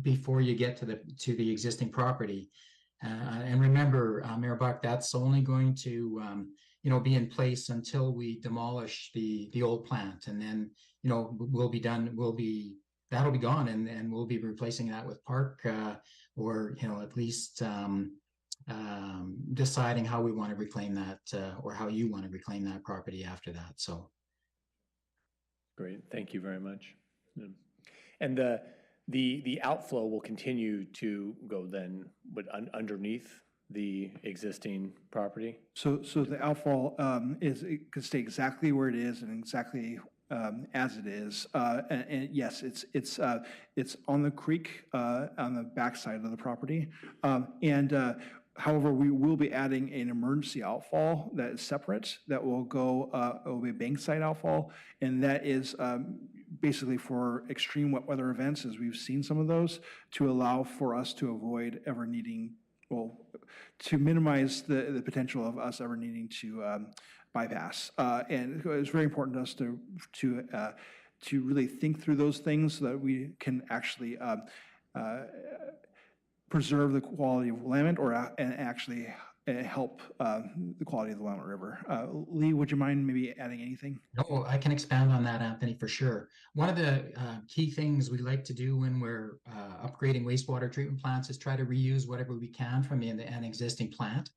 before you get to the existing property. And remember, Mayor Buck, that's only going to be in place until we demolish the old plant, and then we'll be done. That'll be gone, and we'll be replacing that with park, or at least deciding how we want to reclaim that, or how you want to reclaim that property after that. So great, thank you very much. And the outflow will continue to go then, but underneath the existing property? So the outfall it could stay exactly where it is and exactly as it is. And yes, it's on the creek on the backside of the property. However, we will be adding an emergency outfall that is separate, that will go, it will be a bankside outfall, and that is basically for extreme wet weather events, as we've seen some of those, to allow for us to avoid ever needing, well, to minimize the potential of us ever needing to bypass. And it's very important to us to really think through those things so that we can actually preserve the quality of Willamette and actually help the quality of the Willamette River. Lee, would you mind maybe adding anything? No, I can expand on that, Anthony, for sure. One of the key things we like to do when we're upgrading wastewater treatment plants is try to reuse whatever we can from an existing plant.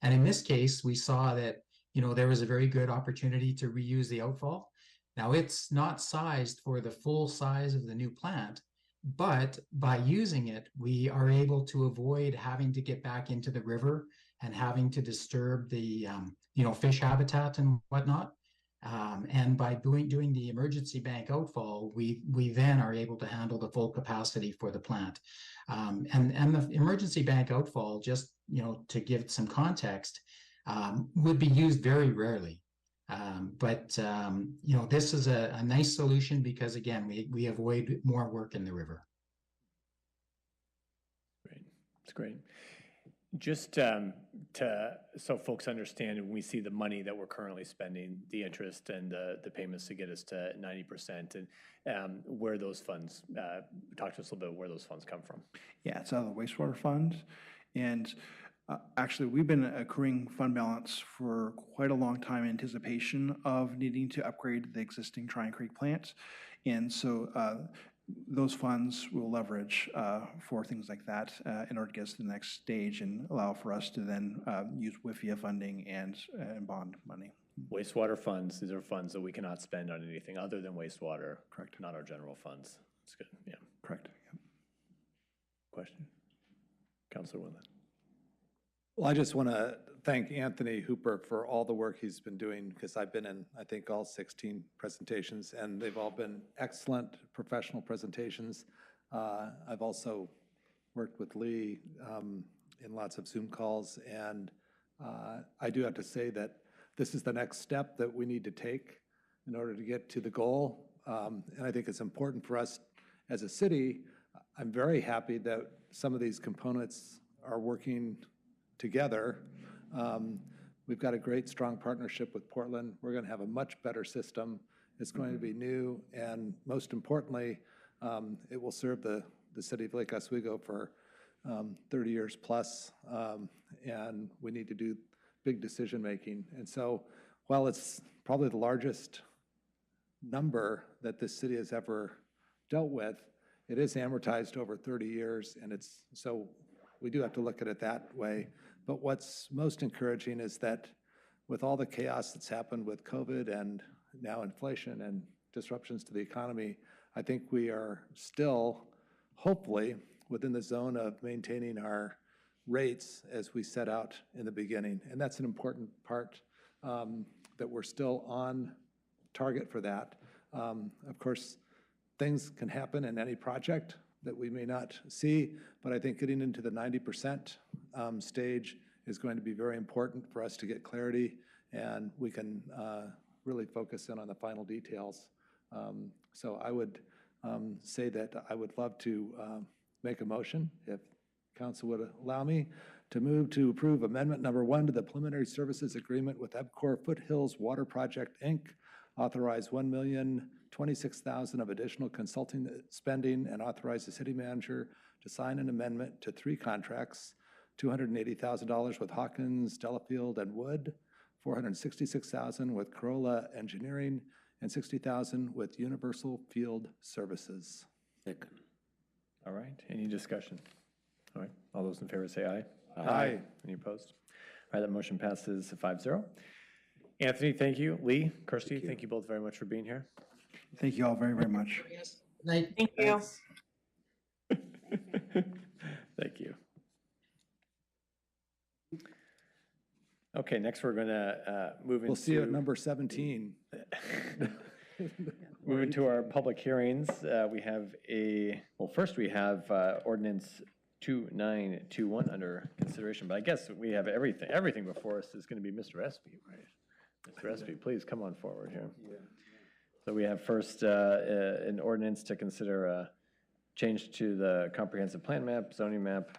And in this case, we saw that there was a very good opportunity to reuse the outfall. Now, it's not sized for the full size of the new plant, but by using it, we are able to avoid having to get back into the river and having to disturb the fish habitat and whatnot. And by doing the emergency bank outfall, we then are able to handle the full capacity for the plant. And the emergency bank outfall, just to give some context, would be used very rarely. But this is a nice solution because, again, we avoid more work in the river. Great, that's great. Just so folks understand, when we see the money that we're currently spending, the interest and the payments to get us to 90%, and where those funds, talk to us a little bit where those funds come from. Yeah, it's out of the wastewater fund. And actually, we've been accruing fund balance for quite a long time in anticipation of needing to upgrade the existing Tryon Creek plant. And so those funds will leverage for things like that in order to get us to the next stage and allow for us to then use WIFIA funding and bond money. Wastewater funds, these are funds that we cannot spend on anything other than wastewater. Correct. Not our general funds. That's good, yeah. Correct. Yep. Question? Councilor Wendland. Well, I just want to thank Anthony Hooper for all the work he's been doing, because I've been in, I think, all 16 presentations, and they've all been excellent professional presentations. I've also worked with Lee in lots of Zoom calls, and I do have to say that this is the next step that we need to take in order to get to the goal. And I think it's important for us as a city. I'm very happy that some of these components are working together. We've got a great, strong partnership with Portland. We're going to have a much better system. It's going to be new, and most importantly, it will serve the city of Lake Oswego for 30 years plus, and we need to do big decision making. And so while it's probably the largest number that this city has ever dealt with, it is amortized over 30 years, and so we do have to look at it that way. But what's most encouraging is that with all the chaos that's happened with COVID and now inflation and disruptions to the economy, I think we are still, hopefully, within the zone of maintaining our rates as we set out in the beginning. And that's an important part, that we're still on target for that. Of course, things can happen in any project that we may not see, but I think getting into the 90% stage is going to be very important for us to get clarity, and we can really focus in on the final details. So I would say that I would love to make a motion, if council would allow me, to move to approve amendment number 1 to the preliminary services agreement with EPCOR Foothills Water Project, Inc., authorize $1,026,000 of additional consulting spending, and authorize the city manager to sign an amendment to 3 contracts, $280,000 with Hawkins, Delafield, and Wood, $466,000 with Corolla Engineering, and $60,000 with Universal Field Services. Second. All right, any discussion? All right, all those in favor say aye. Aye. Any opposed? All right, that motion passes 5-0. Anthony, thank you. Lee, Kirsty, thank you both very much for being here. Thank you all very, very much. Night. Thank you. Thank you. Okay, next we're going to move into... We'll see you at number 17. Moving to our public hearings, we have first we have Ordinance 2921 under consideration, but I guess we have everything before us is going to be Mr. Espy, right? Mr. Espy, please come on forward here. So we have first an ordinance to consider change to the comprehensive plan map, zoning map,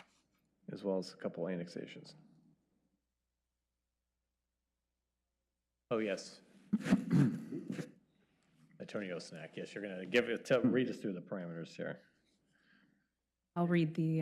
as well as a couple annexations. Oh, yes. Attorney Osnack, yes, you're going to read us through the parameters here. I'll read the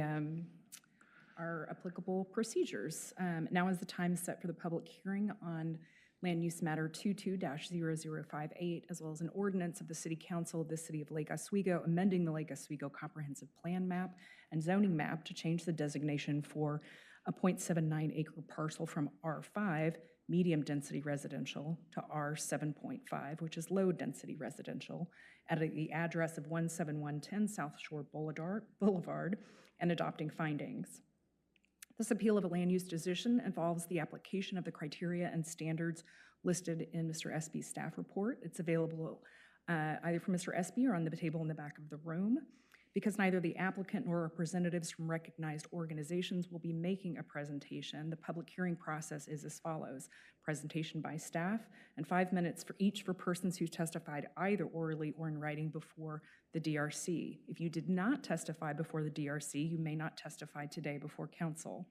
our applicable procedures. Now is the time set for the public hearing on Land Use Matter 22-0058, as well as an ordinance of the City Council of the City of Lake Oswego, amending the Lake Oswego Comprehensive Plan Map and Zoning Map to change the designation for a 0.79 acre parcel from R5, medium density residential, to R7.5, which is low density residential, at the address of 17110 South Shore Boulevard, and adopting findings. This appeal of a land use decision involves the application of the criteria and standards listed in Mr. Espy's staff report. It's available either from Mr. Espy or on the table in the back of the room. Because neither the applicant nor representatives from recognized organizations will be making a presentation, the public hearing process is as follows: presentation by staff, and 5 minutes for each for persons who testified either orally or in writing before the DRC. If you did not testify before the DRC, you may not testify today before council.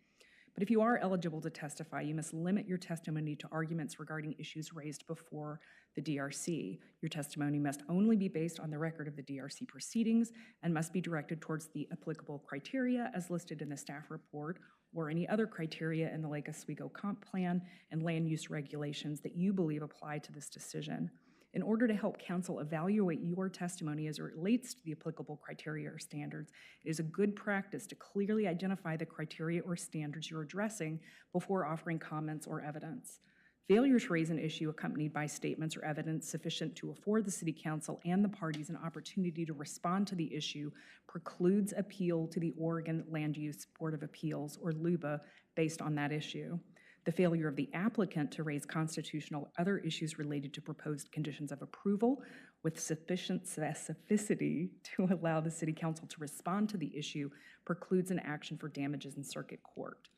But if you are eligible to testify, you must limit your testimony to arguments regarding issues raised before the DRC. Your testimony must only be based on the record of the DRC proceedings and must be directed towards the applicable criteria as listed in the staff report or any other criteria in the Lake Oswego Comp Plan and land use regulations that you believe apply to this decision. In order to help council evaluate your testimony as it relates to the applicable criteria or standards, it is a good practice to clearly identify the criteria or standards you're addressing before offering comments or evidence. Failure to raise an issue accompanied by statements or evidence sufficient to afford the City Council and the parties an opportunity to respond to the issue precludes appeal to the Oregon Land Use Board of Appeals, or LUBA, based on that issue. The failure of the applicant to raise constitutional or other issues related to proposed conditions of approval with sufficient specificity to allow the City Council to respond to the issue precludes an action for damages in circuit court.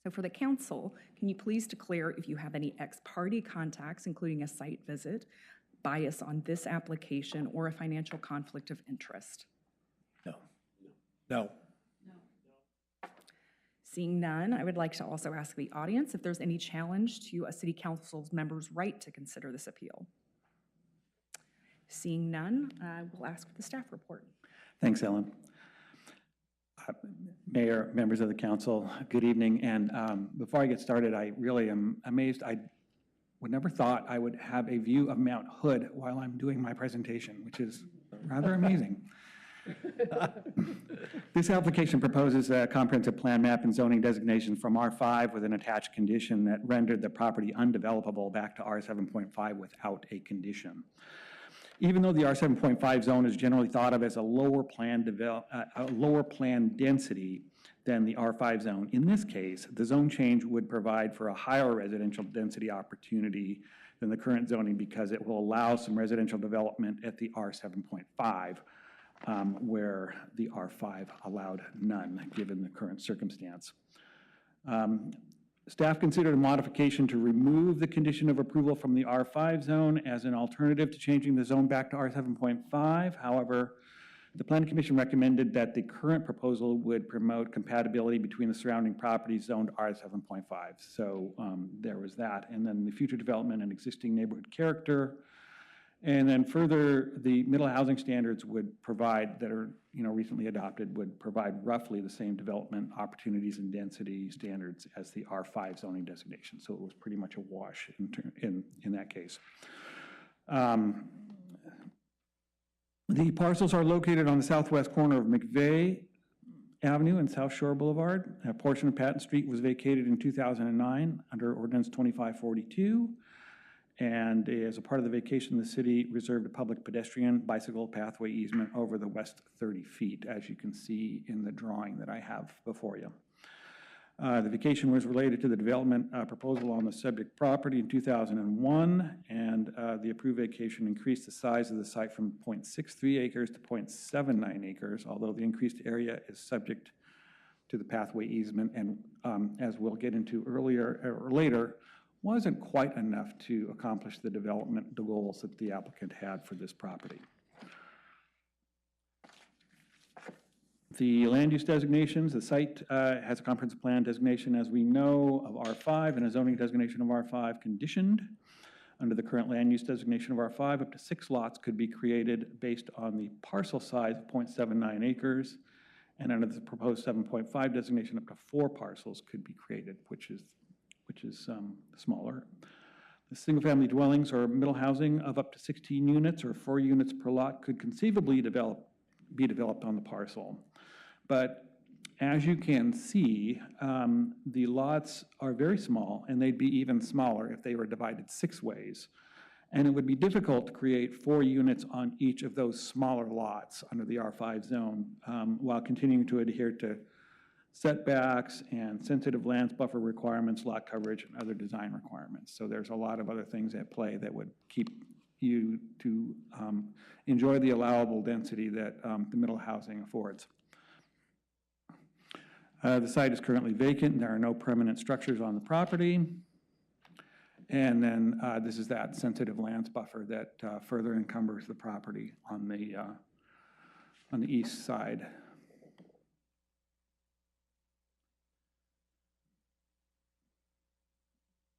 So for the council, can you please declare if you have any ex-parte contacts, including a site visit, bias on this application, or a financial conflict of interest? No. No. Seeing none, I would like to also ask the audience if there's any challenge to a City Council's member's right to consider this appeal. Seeing none, I will ask for the staff report. Thanks, Ellen. Mayor, members of the council, good evening. And before I get started, I really am amazed. I would never thought I would have a view of Mount Hood while I'm doing my presentation, which is rather amazing. This application proposes a comprehensive plan map and zoning designation from R5 with an attached condition that rendered the property undevelopable back to R7.5 without a condition. Even though the R7.5 zone is generally thought of as a lower plan density than the R5 zone, in this case, the zone change would provide for a higher residential density opportunity than the current zoning because it will allow some residential development at the R7.5. Where the R5 allowed none, given the current circumstance. Staff considered a modification to remove the condition of approval from the R5 zone as an alternative to changing the zone back to R7.5. However, the Planning Commission recommended that the current proposal would promote compatibility between the surrounding properties zoned R7.5. So there was that. And then the future development and existing neighborhood character And then further, the middle housing standards would provide, that are, recently adopted, would provide roughly the same development opportunities and density standards as the R5 zoning designation. So it was pretty much a wash in that case. The parcels are located on the southwest corner of McVeigh Avenue and South Shore Boulevard. A portion of Patton Street was vacated in 2009 under Ordinance 2542. And as a part of the vacation, the city reserved a public pedestrian bicycle pathway easement over the west 30 feet, as you can see in the drawing that I have before you. The vacation was related to the development proposal on the subject property in 2001, and the approved vacation increased the size of the site from 0.63 acres to 0.79 acres, although the increased area is subject to the pathway easement, and as we'll get into earlier or later, wasn't quite enough to accomplish the development goals that the applicant had for this property. The land use designations, the site has a comprehensive plan designation, as we know, of R5 and a zoning designation of R5 conditioned. Under the current land use designation of R5, up to 6 lots could be created based on the parcel size of 0.79 acres. And under the proposed 7.5 designation, up to 4 parcels could be created, which is smaller. The single-family dwellings or middle housing of up to 16 units or 4 units per lot could conceivably be developed on the parcel. But as you can see, the lots are very small, and they'd be even smaller if they were divided 6 ways. And it would be difficult to create 4 units on each of those smaller lots under the R5 zone while continuing to adhere to setbacks and sensitive lands buffer requirements, lot coverage, and other design requirements. So there's a lot of other things at play that would keep you to enjoy the allowable density that the middle housing affords. The site is currently vacant, and there are no permanent structures on the property. And then this is that sensitive lands buffer that further encumbers the property on the east side.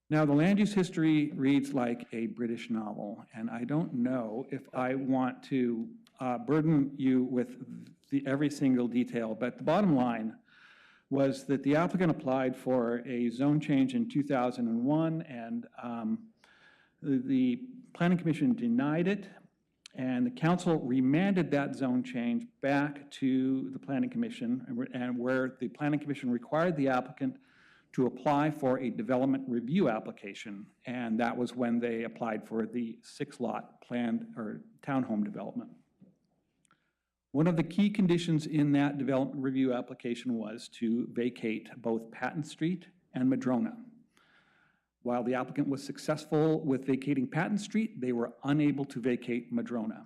Now, the land use history reads like a British novel, and I don't know if I want to burden you with every single detail, but the bottom line was that the applicant applied for a zone change in 2001, and the Planning Commission denied it, and the council remanded that zone change back to the Planning Commission, and where the Planning Commission required the applicant to apply for a development review application, and that was when they applied for the 6-lot planned or townhome development. One of the key conditions in that development review application was to vacate both Patton Street and Madrona. While the applicant was successful with vacating Patton Street, they were unable to vacate Madrona.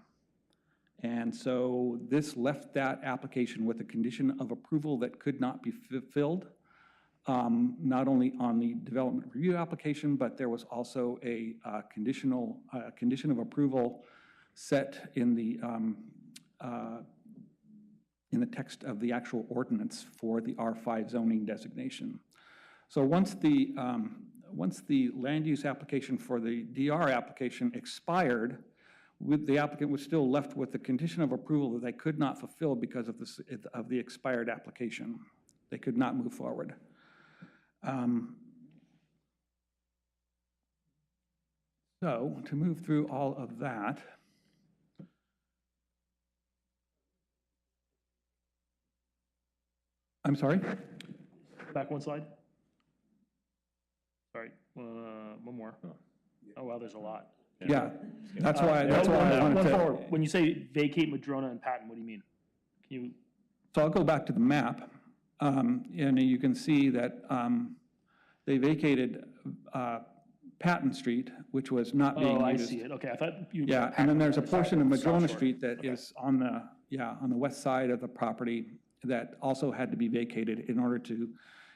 And so this left that application with a condition of approval that could not be fulfilled. Not only on the development review application, but there was also a condition of approval set in the text of the actual ordinance for the R5 zoning designation. So once the land use application for the DR application expired, the applicant was still left with the condition of approval that they could not fulfill because of the expired application. They could not move forward. So to move through all of that, I'm sorry? Back one slide. Sorry, one more. Oh, wow, there's a lot. Yeah, that's why I wanted to. Forward. When you say vacate Madrona and Patton, what do you mean? Can you? So I'll go back to the map, and you can see that they vacated Patton Street, which was not being used. Oh, I see it. Okay, I thought you. Yeah, and then there's a portion of Madrona Street that is on the west side of the property that also had to be vacated in order to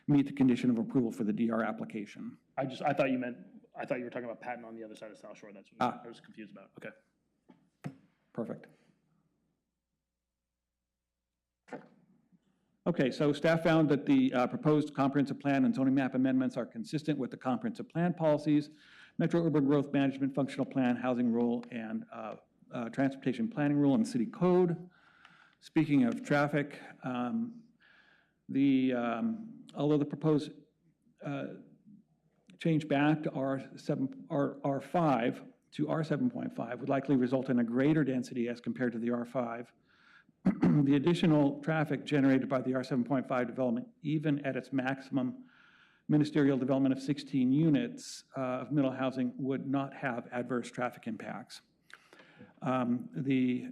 meet the condition of approval for the DR application. I thought you were talking about Patton on the other side of South Shore. That's what I was confused about. Okay. Perfect. Okay, so staff found that the proposed comprehensive plan and zoning map amendments are consistent with the comprehensive plan policies, Metro Urban Growth Management Functional Plan, Housing Rule, and Transportation Planning Rule and City Code. Speaking of traffic, although the proposed change back to R5 to R7.5 would likely result in a greater density as compared to the R5. The additional traffic generated by the R7.5 development, even at its maximum ministerial development of 16 units of middle housing, would not have adverse traffic impacts. The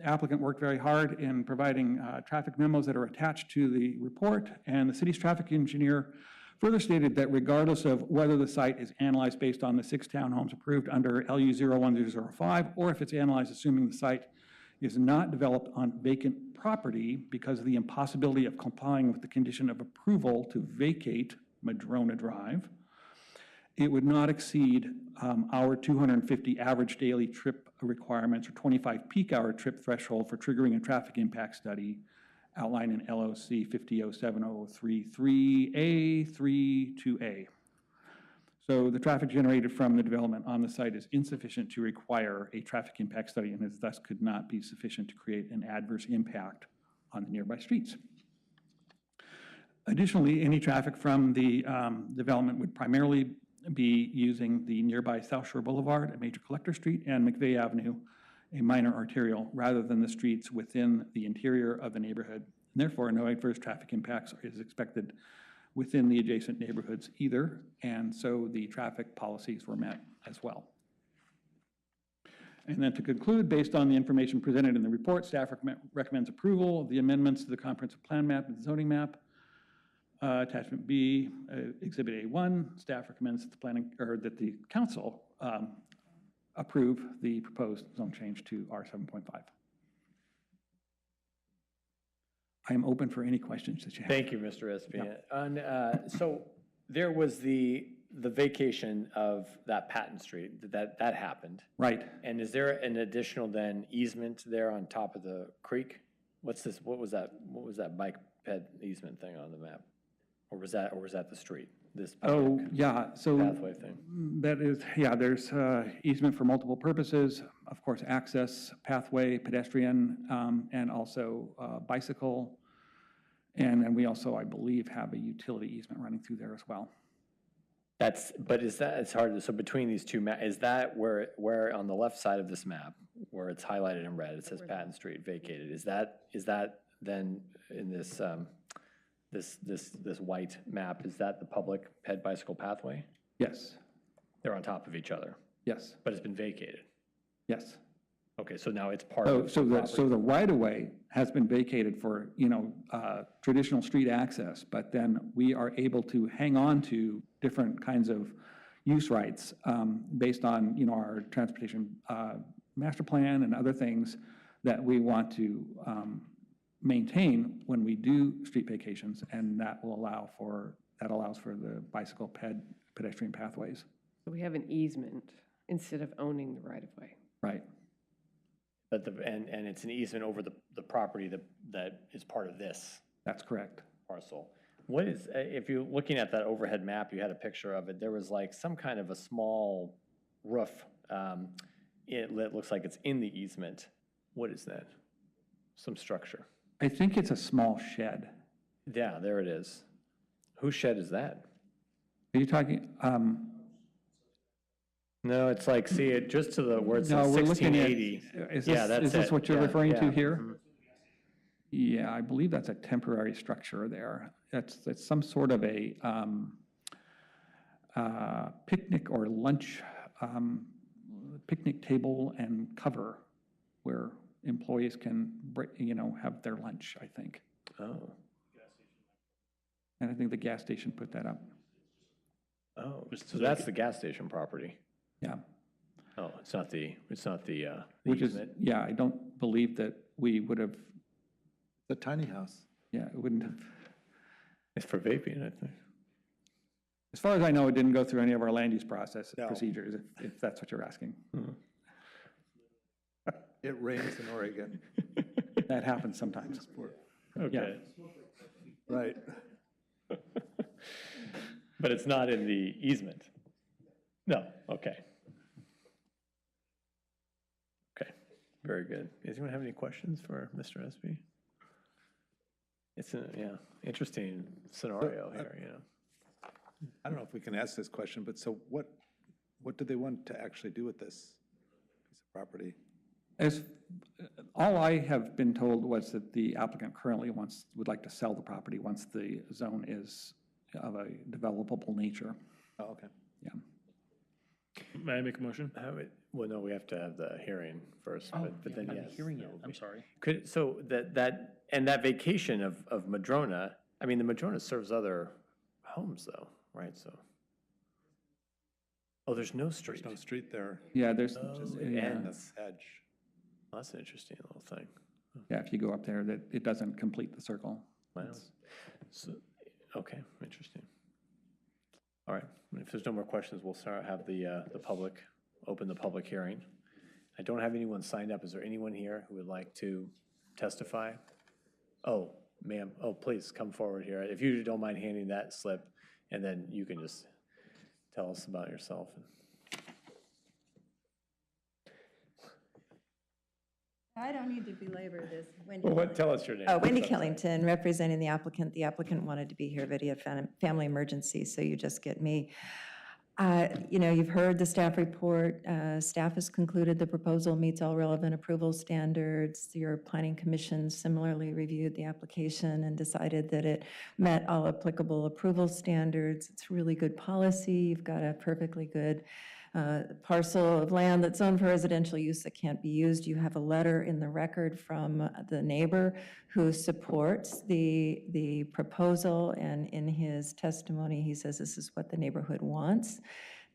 applicant worked very hard in providing traffic memos that are attached to the report, and the city's traffic engineer further stated that regardless of whether the site is analyzed based on the 6 townhomes approved under LU 01005, or if it's analyzed assuming the site is not developed on vacant property because of the impossibility of complying with the condition of approval to vacate Madrona Drive, it would not exceed our 250 average daily trip requirements or 25 peak hour trip threshold for triggering a traffic impact study outlined in LOC 507033A32A. So the traffic generated from the development on the site is insufficient to require a traffic impact study and is thus could not be sufficient to create an adverse impact on the nearby streets. Additionally, any traffic from the development would primarily be using the nearby South Shore Boulevard, a major collector street, and McVeigh Avenue, a minor arterial, rather than the streets within the interior of the neighborhood. And therefore, no adverse traffic impacts is expected within the adjacent neighborhoods either, and so the traffic policies were met as well. And then to conclude, based on the information presented in the report, staff recommends approval of the amendments to the comprehensive plan map and zoning map. Attachment B, Exhibit A1, staff recommends that that the council approve the proposed zone change to R7.5. I am open for any questions that you have. Thank you, Mr. Espien. So there was the vacation of that Patton Street, that happened. Right. And is there an additional then easement there on top of the creek? What was that bike ped easement thing on the map? Or was that the street? This pathway thing? That is, yeah, there's easement for multiple purposes. Of course, access, pathway, pedestrian, and also bicycle. And then we also, I believe, have a utility easement running through there as well. It's hard, so between these two maps, is that where on the left side of this map, where it's highlighted in red, it says Patton Street vacated, is that then in this, this white map, is that the public ped bicycle pathway? Yes. They're on top of each other? Yes. But it's been vacated? Yes. Okay, so now it's part of so the right-of-way has been vacated for, traditional street access, but then we are able to hang on to different kinds of use rights based on, our transportation master plan and other things that we want to maintain when we do street vacations, and that allows for the bicycle pedestrian pathways. So we have an easement instead of owning the right-of-way. Right. But and it's an easement over the property that is part of this. That's correct. Parcel. What is, if you're looking at that overhead map, you had a picture of it, there was like some kind of a small roof. It looks like it's in the easement. What is that? Some structure. I think it's a small shed. Yeah, there it is. Whose shed is that? Are you talking? No, it's like, see it just to the where it says 1680. Is this what you're referring to here? Mm-hmm. Yeah, I believe that's a temporary structure there. It's some sort of a picnic or lunch, picnic table and cover where employees can, have their lunch, I think. Oh. And I think the gas station put that up. Oh, so that's the gas station property. Yeah. Oh, it's not the Which easement. is, yeah, I don't believe that we would have. The tiny house. Yeah, it wouldn't have. It's for vaping, I think. As far as I know, it didn't go through any of our land use No. procedures, if that's what you're asking. Mm-hmm. It rains in Oregon. That happens sometimes. Okay. Right. But it's not in the easement? No, okay. Okay, very good. Does anyone have any questions for Mr. Espy? It's a, yeah, interesting scenario here, you know. I don't know if we can ask this question, but so what do they want to actually do with this piece of property? All I have been told was that the applicant currently would like to sell the property once the zone is of a developable nature. Oh, okay. Yeah. May I make a motion? Well, no, we have to have the hearing first, but then yes. Hearing it, I'm sorry. So that vacation of Madrona, I mean, the Madrona serves other homes though, right? So. Oh, there's no street. There's no street there. Yeah, there's, Just it yeah, ends. Edge. Well, that's an interesting little thing. yeah, if you go up there, that it doesn't complete the circle. Wow. So, okay, interesting. All right, if there's no more questions, we'll have the public, open the public hearing. I don't have anyone signed up. Is there anyone here who would like to testify? Oh, ma'am, oh, please come forward here. If you don't mind handing that slip, and then you can just tell us about yourself. I don't need to belabor this. Well, tell us your name. Oh, Wendy Killington, representing the applicant. The applicant wanted to be here via family emergency, so you just get me. You know, you've heard the staff report. Staff has concluded the proposal meets all relevant approval standards. Your planning commission similarly reviewed the application and decided that it met all applicable approval standards. It's really good policy. You've got a perfectly good parcel of land that's zoned for residential use that can't be used. You have a letter in the record from the neighbor who supports the proposal, and in his testimony, he says this is what the neighborhood wants.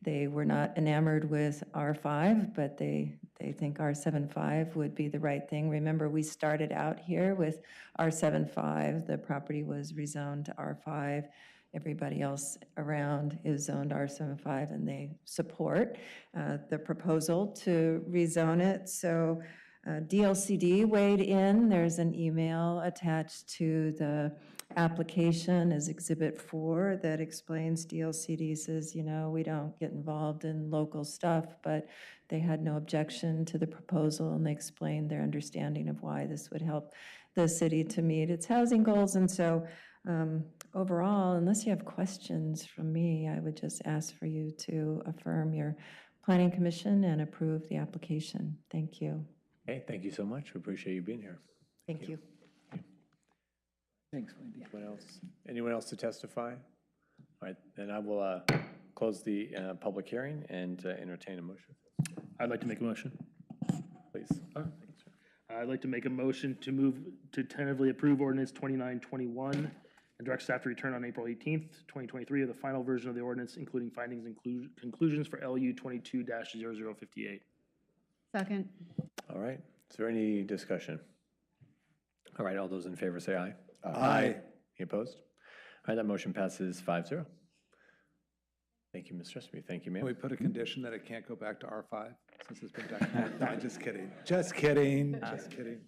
They were not enamored with R5, but they think R75 would be the right thing. Remember, we started out here with R75. The property was rezoned to R5. Everybody else around is zoned R75, and they support the proposal to rezone it. So DLCD weighed in. There's an email attached to the application as Exhibit 4 that explains DLCD says, you know, we don't get involved in local stuff, but they had no objection to the proposal, and they explained their understanding of why this would help the city to meet its housing goals. And so overall, unless you have questions from me, I would just ask for you to affirm your planning commission and approve the application. Thank you. Hey, thank you so much. We appreciate you being here. Thank you. Thanks, Wendy. Anyone else to testify? All right, then I will close the public hearing and entertain a motion. I'd like to make a motion. Please. I'd like to make a motion to move to tentatively approve ordinance 2921 and direct staff to return on April 18th, 2023 of the final version of the ordinance, including findings and conclusions for LU 22-0058. Second. All right, is there any discussion? All right, all those in favor say aye. Aye. Any opposed? All right, that motion passes 5-0. Thank you, Mr. Espy. Thank you, Can we ma'am. put a condition that it can't go back to R5 since it's been done? No, just kidding. Just kidding. Just kidding.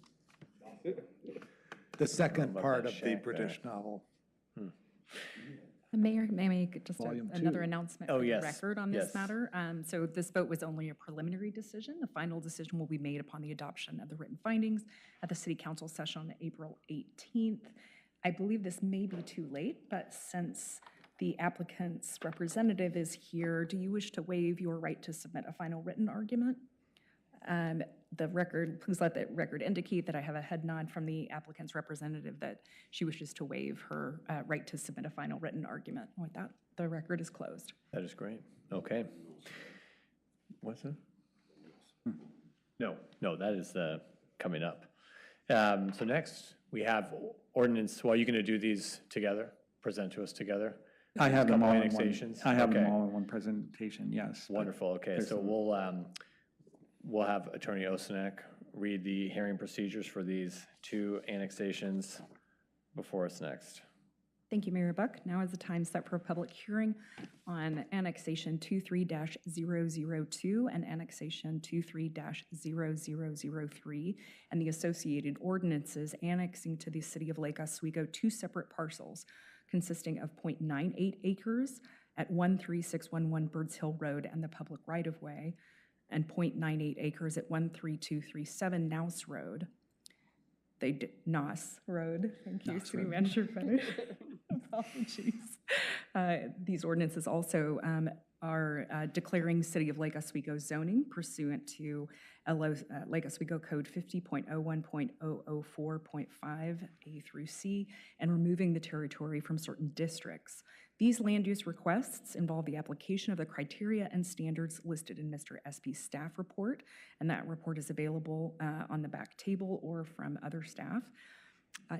The second About part that of the shack British novel. The mayor, may I make just Volume another 2. announcement Oh, for the yes. record on this Yes. matter? So this vote was only a preliminary decision. The final decision will be made upon the adoption of the written findings at the city council session on April 18th. I believe this may be too late, but since the applicant's representative is here, do you wish to waive your right to submit a final written argument? The record, please let the record indicate that I have a head nod from the applicant's representative that she wishes to waive her right to submit a final written argument. With that, the record is closed. That is great. Okay. What's that? No, that is coming up. So next, we have ordinance. Well, are you going to do these together, present to us together? I have them Couple all in one. annexations? I have them Okay. all in one presentation, yes. but Wonderful, okay, there's so some- we'll have Attorney Osenek read the hearing procedures for these two annexations before us next. Thank you, Mayor Buck. Now is the time set for a public hearing on Annexation 23-002 and Annexation 23-0003 and the associated ordinances annexing to the City of Lake Oswego 2 separate parcels consisting of 0.98 acres at 13611 Birdshill Road and the public right-of-way, and 0.98 acres at 13237 Knaus Road. Knaus Road, thank you, City Manager Fenner. Apologies. These ordinances also are declaring City of Lake Oswego zoning pursuant to Lake Oswego Code 50.01.004.5 A through C and removing the territory from certain districts. These land use requests involve the application of the criteria and standards listed in Mr. Espy's staff report, and that report is available on the back table or from other staff.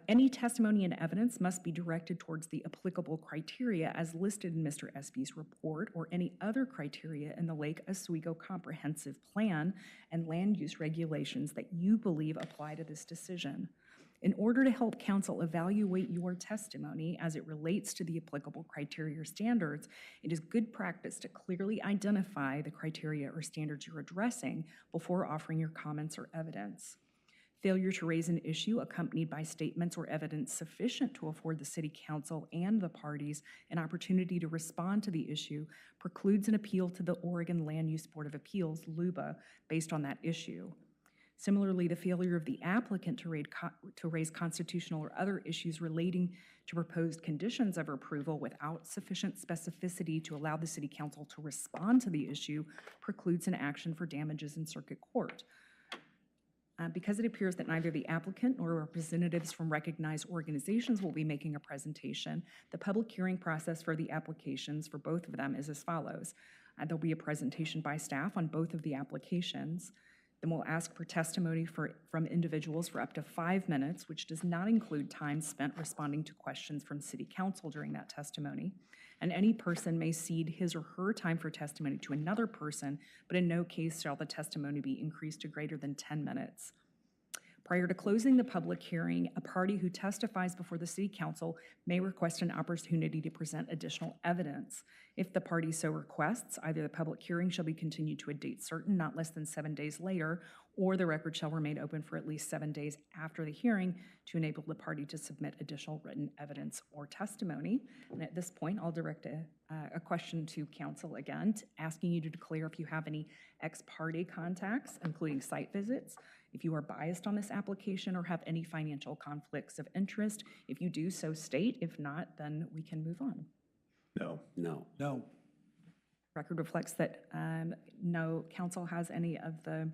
Any testimony and evidence must be directed towards the applicable criteria as listed in Mr. Espy's report or any other criteria in the Lake Oswego Comprehensive Plan and land use regulations that you believe apply to this decision. In order to help council evaluate your testimony as it relates to the applicable criteria or standards, it is good practice to clearly identify the criteria or standards you're addressing before offering your comments or evidence. Failure to raise an issue accompanied by statements or evidence sufficient to afford the City Council and the parties an opportunity to respond to the issue precludes an appeal to the Oregon Land Use Board of Appeals, LUBA, based on that issue. Similarly, the failure of the applicant to raise constitutional or other issues relating to proposed conditions of approval without sufficient specificity to allow the City Council to respond to the issue precludes an action for damages in circuit court. Because it appears that neither the applicant nor representatives from recognized organizations will be making a presentation, the public hearing process for the applications for both of them is as follows. There'll be a presentation by staff on both of the applications. Then we'll ask for testimony from individuals for up to 5 minutes, which does not include time spent responding to questions from City Council during that testimony. And any person may cede his or her time for testimony to another person, but in no case shall the testimony be increased to greater than 10 minutes. Prior to closing the public hearing, a party who testifies before the City Council may request an opportunity to present additional evidence. If the party so requests, either the public hearing shall be continued to a date certain, not less than 7 days later, or the record shall remain open for at least 7 days after the hearing to enable the party to submit additional written evidence or testimony. And at this point, I'll direct a question to council again, asking you to declare if you have any ex parte contacts, including site visits, if you are biased on this application or have any financial conflicts of interest. If you do, so state. If not, then we can move on. No. No. No. Record reflects that no council has any of the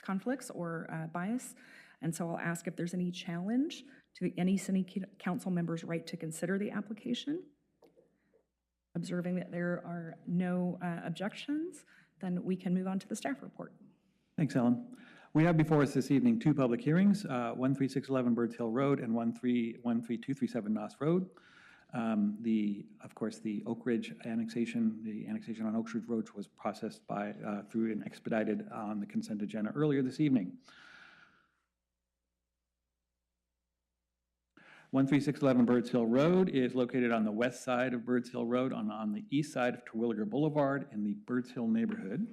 conflicts or bias. And so I'll ask if there's any challenge to any City Council member's right to consider the application. Observing that there are no objections, then we can move on to the staff report. Thanks, Ellen. We have before us this evening 2 public hearings, 13611 Birdshill Road and 13237 Knaus Road. Of course, the Oakridge annexation, the annexation on Oakridge Road was processed through and expedited on the consent agenda earlier this evening. 13611 Birdshill Road is located on the west side of Birdshill Road on the east side of Terwilliger Boulevard in the Birdshill neighborhood.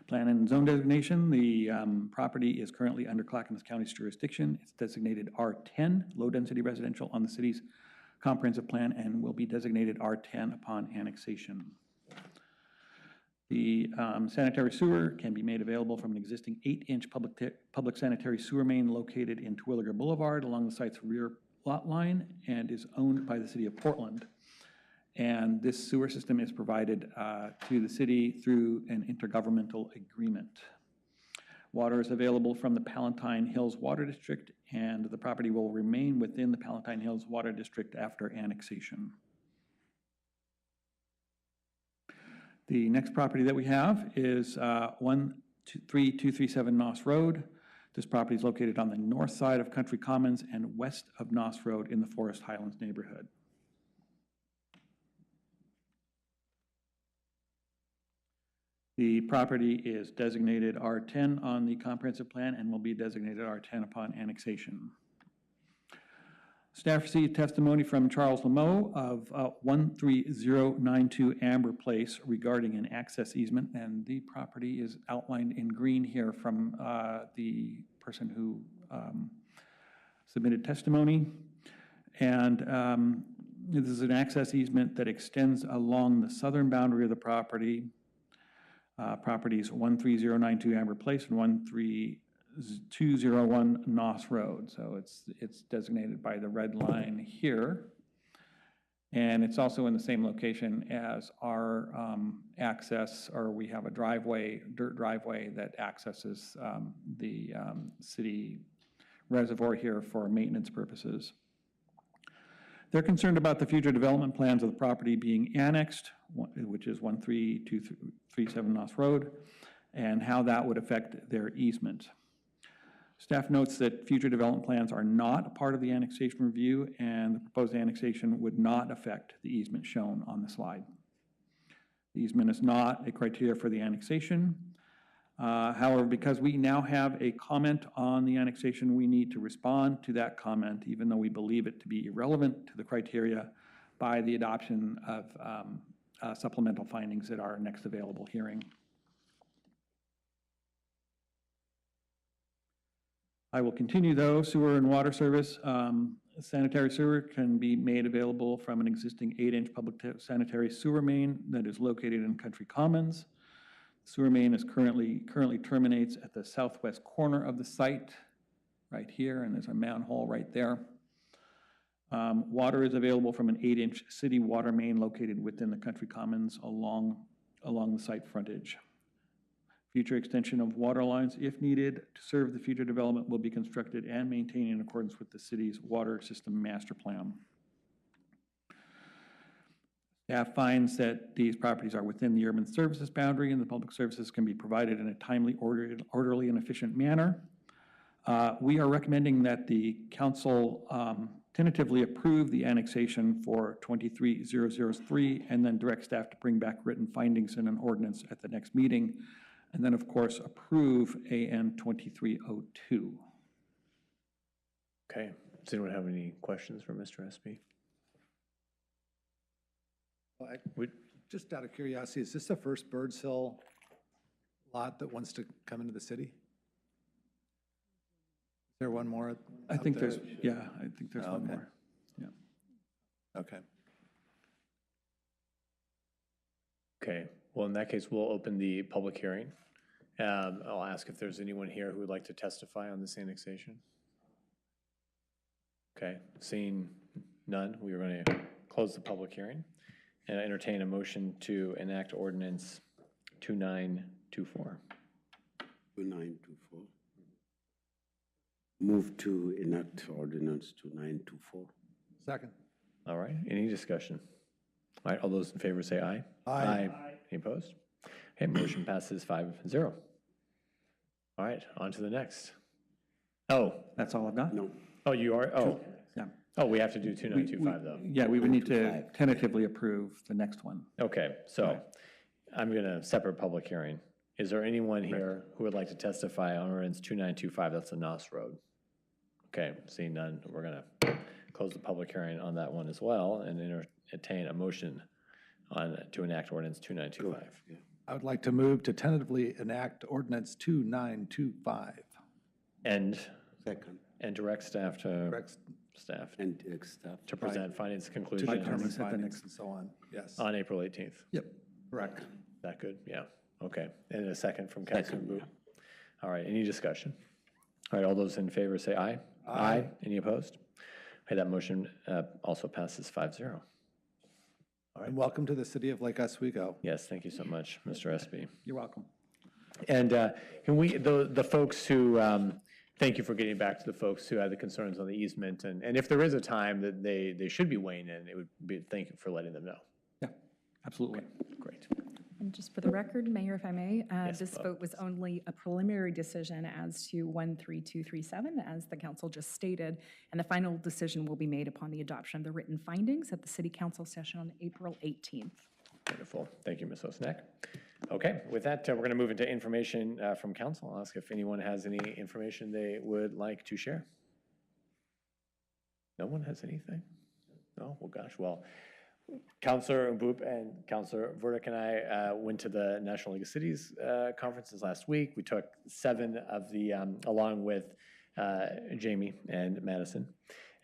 Plan and zone designation, the property is currently under Clackamas County's jurisdiction. It's designated R10, low-density residential on the city's comprehensive plan, and will be designated R10 upon annexation. The sanitary sewer can be made available from an existing 8-inch public sanitary sewer main located in Terwilliger Boulevard along the site's rear lot line and is owned by the City of Portland. And this sewer system is provided to the city through an intergovernmental agreement. Water is available from the Palatine Hills Water District, and the property will remain within the Palatine Hills Water District after annexation. The next property that we have is 13237 Knaus Road. This property is located on the north side of Country Commons and west of Knaus Road in the Forest Highlands neighborhood. The property is designated R10 on the comprehensive plan and will be designated R10 upon annexation. Staff received testimony from Charles Lameau of 13092 Amber Place regarding an access easement, and the property is outlined in green here from the person who submitted testimony. And this is an access easement that extends along the southern boundary of the property. Properties 13092 Amber Place and 13201 Knaus Road. So it's designated by the red line here. And it's also in the same location as our access, or we have a driveway, dirt driveway that accesses the city reservoir here for maintenance purposes. They're concerned about the future development plans of the property being annexed, which is 13237 Knaus Road, and how that would affect their easement. Staff notes that future development plans are not a part of the annexation review, and the proposed annexation would not affect the easement shown on the slide. The easement is not a criteria for the annexation. However, because we now have a comment on the annexation, we need to respond to that comment, even though we believe it to be irrelevant to the criteria, by the adoption of supplemental findings at our next available hearing. I will continue, though. Sewer and water service. Sanitary sewer can be made available from an existing 8-inch public sanitary sewer main that is located in Country Commons. Sewer main is currently terminates at the southwest corner of the site, right here, and there's a manhole right there. Water is available from an 8-inch city water main located within the Country Commons along the site frontage. Future extension of water lines, if needed, to serve the future development will be constructed and maintained in accordance with the city's water system master plan. Staff finds that these properties are within the urban services boundary and the public services can be provided in a timely, orderly, and efficient manner. We are recommending that the council tentatively approve the annexation for 23003 and then direct staff to bring back written findings in an ordinance at the next meeting. And then, of course, approve AN 2302. Okay. Does anyone have any questions for Mr. Espy? Just out of curiosity, is this the first Birdshill lot that wants to come into the city? Is there one more? I think there's one more. Yeah. Okay. Okay. Well, in that case, we'll open the public hearing. I'll ask if there's anyone here who would like to testify on this annexation. Okay. Seeing none, we are going to close the public hearing and entertain a motion to enact ordinance 2924. 2924. Move to enact ordinance 2924. Second. All right. Any discussion? All right. All those in favor say aye. Aye. Any opposed? Okay. Motion passes 5-0. All right. On to the next. Oh. That's all I've got? No. Oh, you are? Oh. Yeah. Oh, we have to do 2925 though. Yeah, we would need to tentatively approve the next one. Okay, so I'm going to separate public hearing. Is there anyone here who would like to testify on ordinance 2925? That's the Knaus Road. Okay, seeing none, we're going to close the public hearing on that one as well and entertain a motion to enact ordinance 2925. Yeah. I would like to move to tentatively enact ordinance 2925. And Second. direct staff to Correct. And staff. to present findings, To conclusions determine findings and so on. Yes. on April 18th. Yep. Correct. That good? Yeah. Okay. And a second from Councilman Boo. All right. Any discussion? All right. All those in favor say aye. Aye. Any opposed? Okay. That motion also passes 5-0. And welcome to the city of Lake Oswego. Yes. Thank you so much, Mr. Espy. You're welcome. And can we, the folks who, thank you for getting back to the folks who had the concerns on the easement. And if there is a time that they should be weighing in, it would be, thank you for letting them know. Yeah, absolutely. Great. And just for the record, Mayor, if I may, Yes, this Bob. vote was only a preliminary decision as to 13237, as the council just stated, and the final decision will be made upon the adoption of the written findings at the city council session on April 18th. Wonderful. Thank you, Ms. Osnack. Okay, with that, we're going to move into information from council. I'll ask if anyone has any information they would like to share. No one has anything? No? Well, gosh, well, Counselor Mboop and Counselor Verdick and I went to the National League of Cities conferences last week. We took 7 of the, along with Jamie and Madison,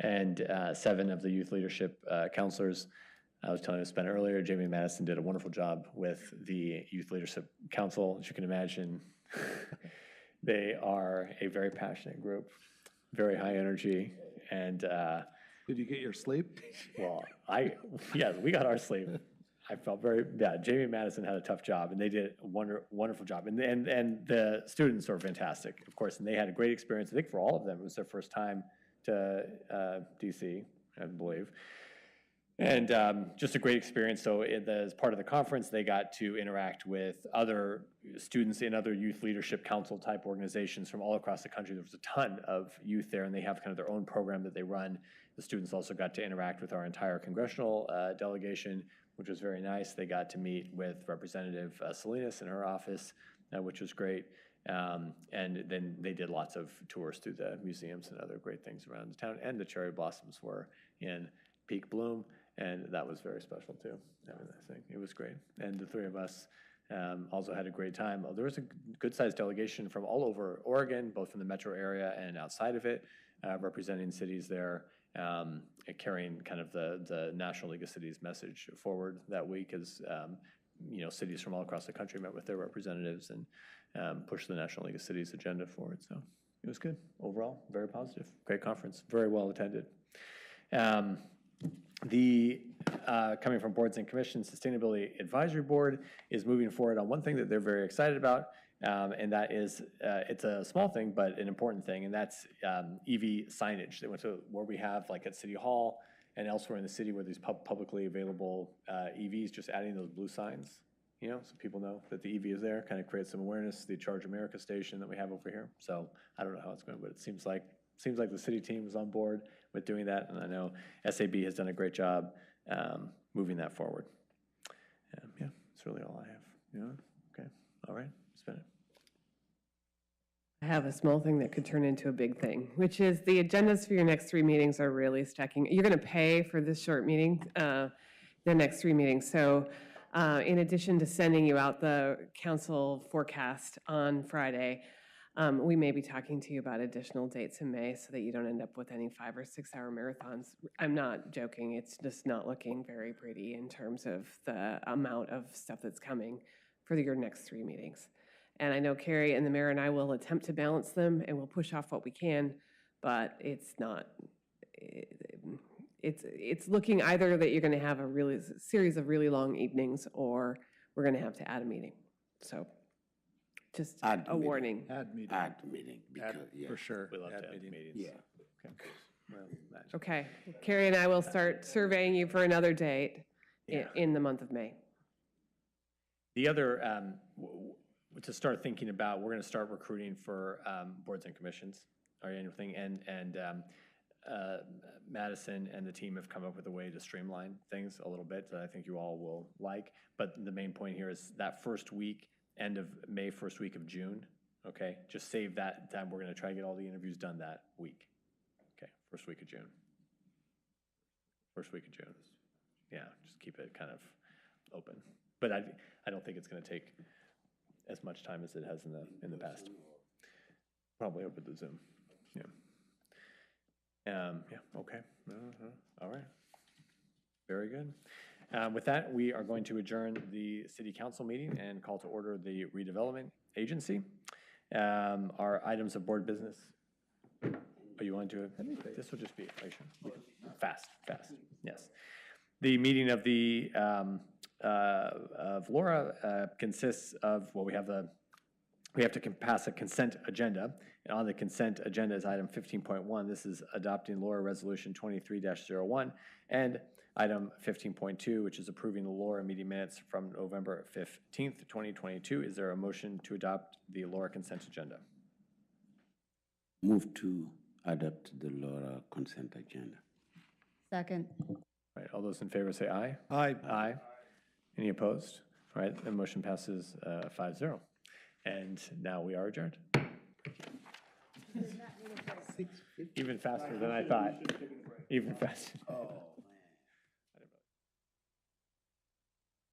and 7 of the youth leadership counselors. I was telling you to spend earlier, Jamie and Madison did a wonderful job with the Youth Leadership Council. As you can imagine, they are a very passionate group, very high energy, and Did you get your sleep? well, yes, we got our sleep. I felt Jamie and Madison had a tough job, and they did a wonderful job. And the students are fantastic, of course, and they had a great experience. I think for all of them, it was their first time to DC, I believe. And just a great experience. So as part of the conference, they got to interact with other students in other youth leadership council type organizations from all across the country. There was a ton of youth there, and they have kind of their own program that they run. The students also got to interact with our entire congressional delegation, which was very nice. They got to meet with Representative Salinas in her office, which was great. And then they did lots of tours through the museums and other great things around the town. And the cherry blossoms were in peak bloom. And that was very special too. I think it was great. And the 3 of us also had a great time. There was a good-sized delegation from all over Oregon, both from the metro area and outside of it, representing cities there, carrying kind of the National League of Cities message forward that week as cities from all across the country met with their representatives and pushed the National League of Cities agenda forward. So it was good overall, very positive, great conference, very well attended. Coming from boards and commissions, Sustainability Advisory Board is moving forward on one thing that they're very excited about, and that is, it's a small thing, but an important thing, and that's EV signage. They went to where we have, like at City Hall and elsewhere in the city where these publicly available EVs, just adding those blue signs, so people know that the EV is there, kind of creates some awareness. The Charge America station that we have over here. So I don't know how it's going, but it seems like the city team is on board with doing that, and I know SAB has done a great job moving that forward. Yeah, that's really all I have. Okay, all right, spin it. I have a small thing that could turn into a big thing, which is the agendas for your next 3 meetings are really stacking. You're going to pay for this short meeting, the next 3 meetings. So in addition to sending you out the council forecast on Friday, we may be talking to you about additional dates in May so that you don't end up with any 5 or 6 hour marathons. I'm not joking. It's just not looking very pretty in terms of the amount of stuff that's coming for your next 3 meetings. And I know Carrie and the mayor and I will attempt to balance them, and we'll push off what we can, but it's not, it's looking either that you're going to have a really series of really long evenings, or we're going to have to add a meeting. So just a warning. Add meeting. Add meeting, because, yeah. For sure. We love to Add add meetings. Yeah. Okay. Well, magic. Okay, Carrie and I will start surveying you for another date in the month of May. The other, to start thinking about, we're going to start recruiting for boards and commissions, our annual thing, and Madison and the team have come up with a way to streamline things a little bit that I think you all will like. But the main point here is that first week, end of May, first week of June, okay? Just save that time. We're going to try to get all the interviews done that week. Okay, first week of June. First week of June. Yeah, just keep it kind of open. But I don't think it's going to take as much time as it has in the past. Probably over the Zoom. Yeah. Yeah. Okay. All right. Very good. With that, we are going to adjourn the city council meeting and call to order the redevelopment agency. Our items of board business. Oh, you want to do it? This will just be fast. Yes. The meeting of the of LORA consists of, well, we have to pass a consent agenda, and on the consent agenda is item 15.1. This is adopting LORA Resolution 23-01, and item 15.2, which is approving the LORA meeting minutes from November 15th, 2022. Is there a motion to adopt the LORA consent agenda? Move to adopt the LORA consent agenda. Second. All right, all those in favor say aye. Aye. Aye. Any opposed? All right, the motion passes 5-0. And now we are adjourned. Even faster than I thought. Even faster.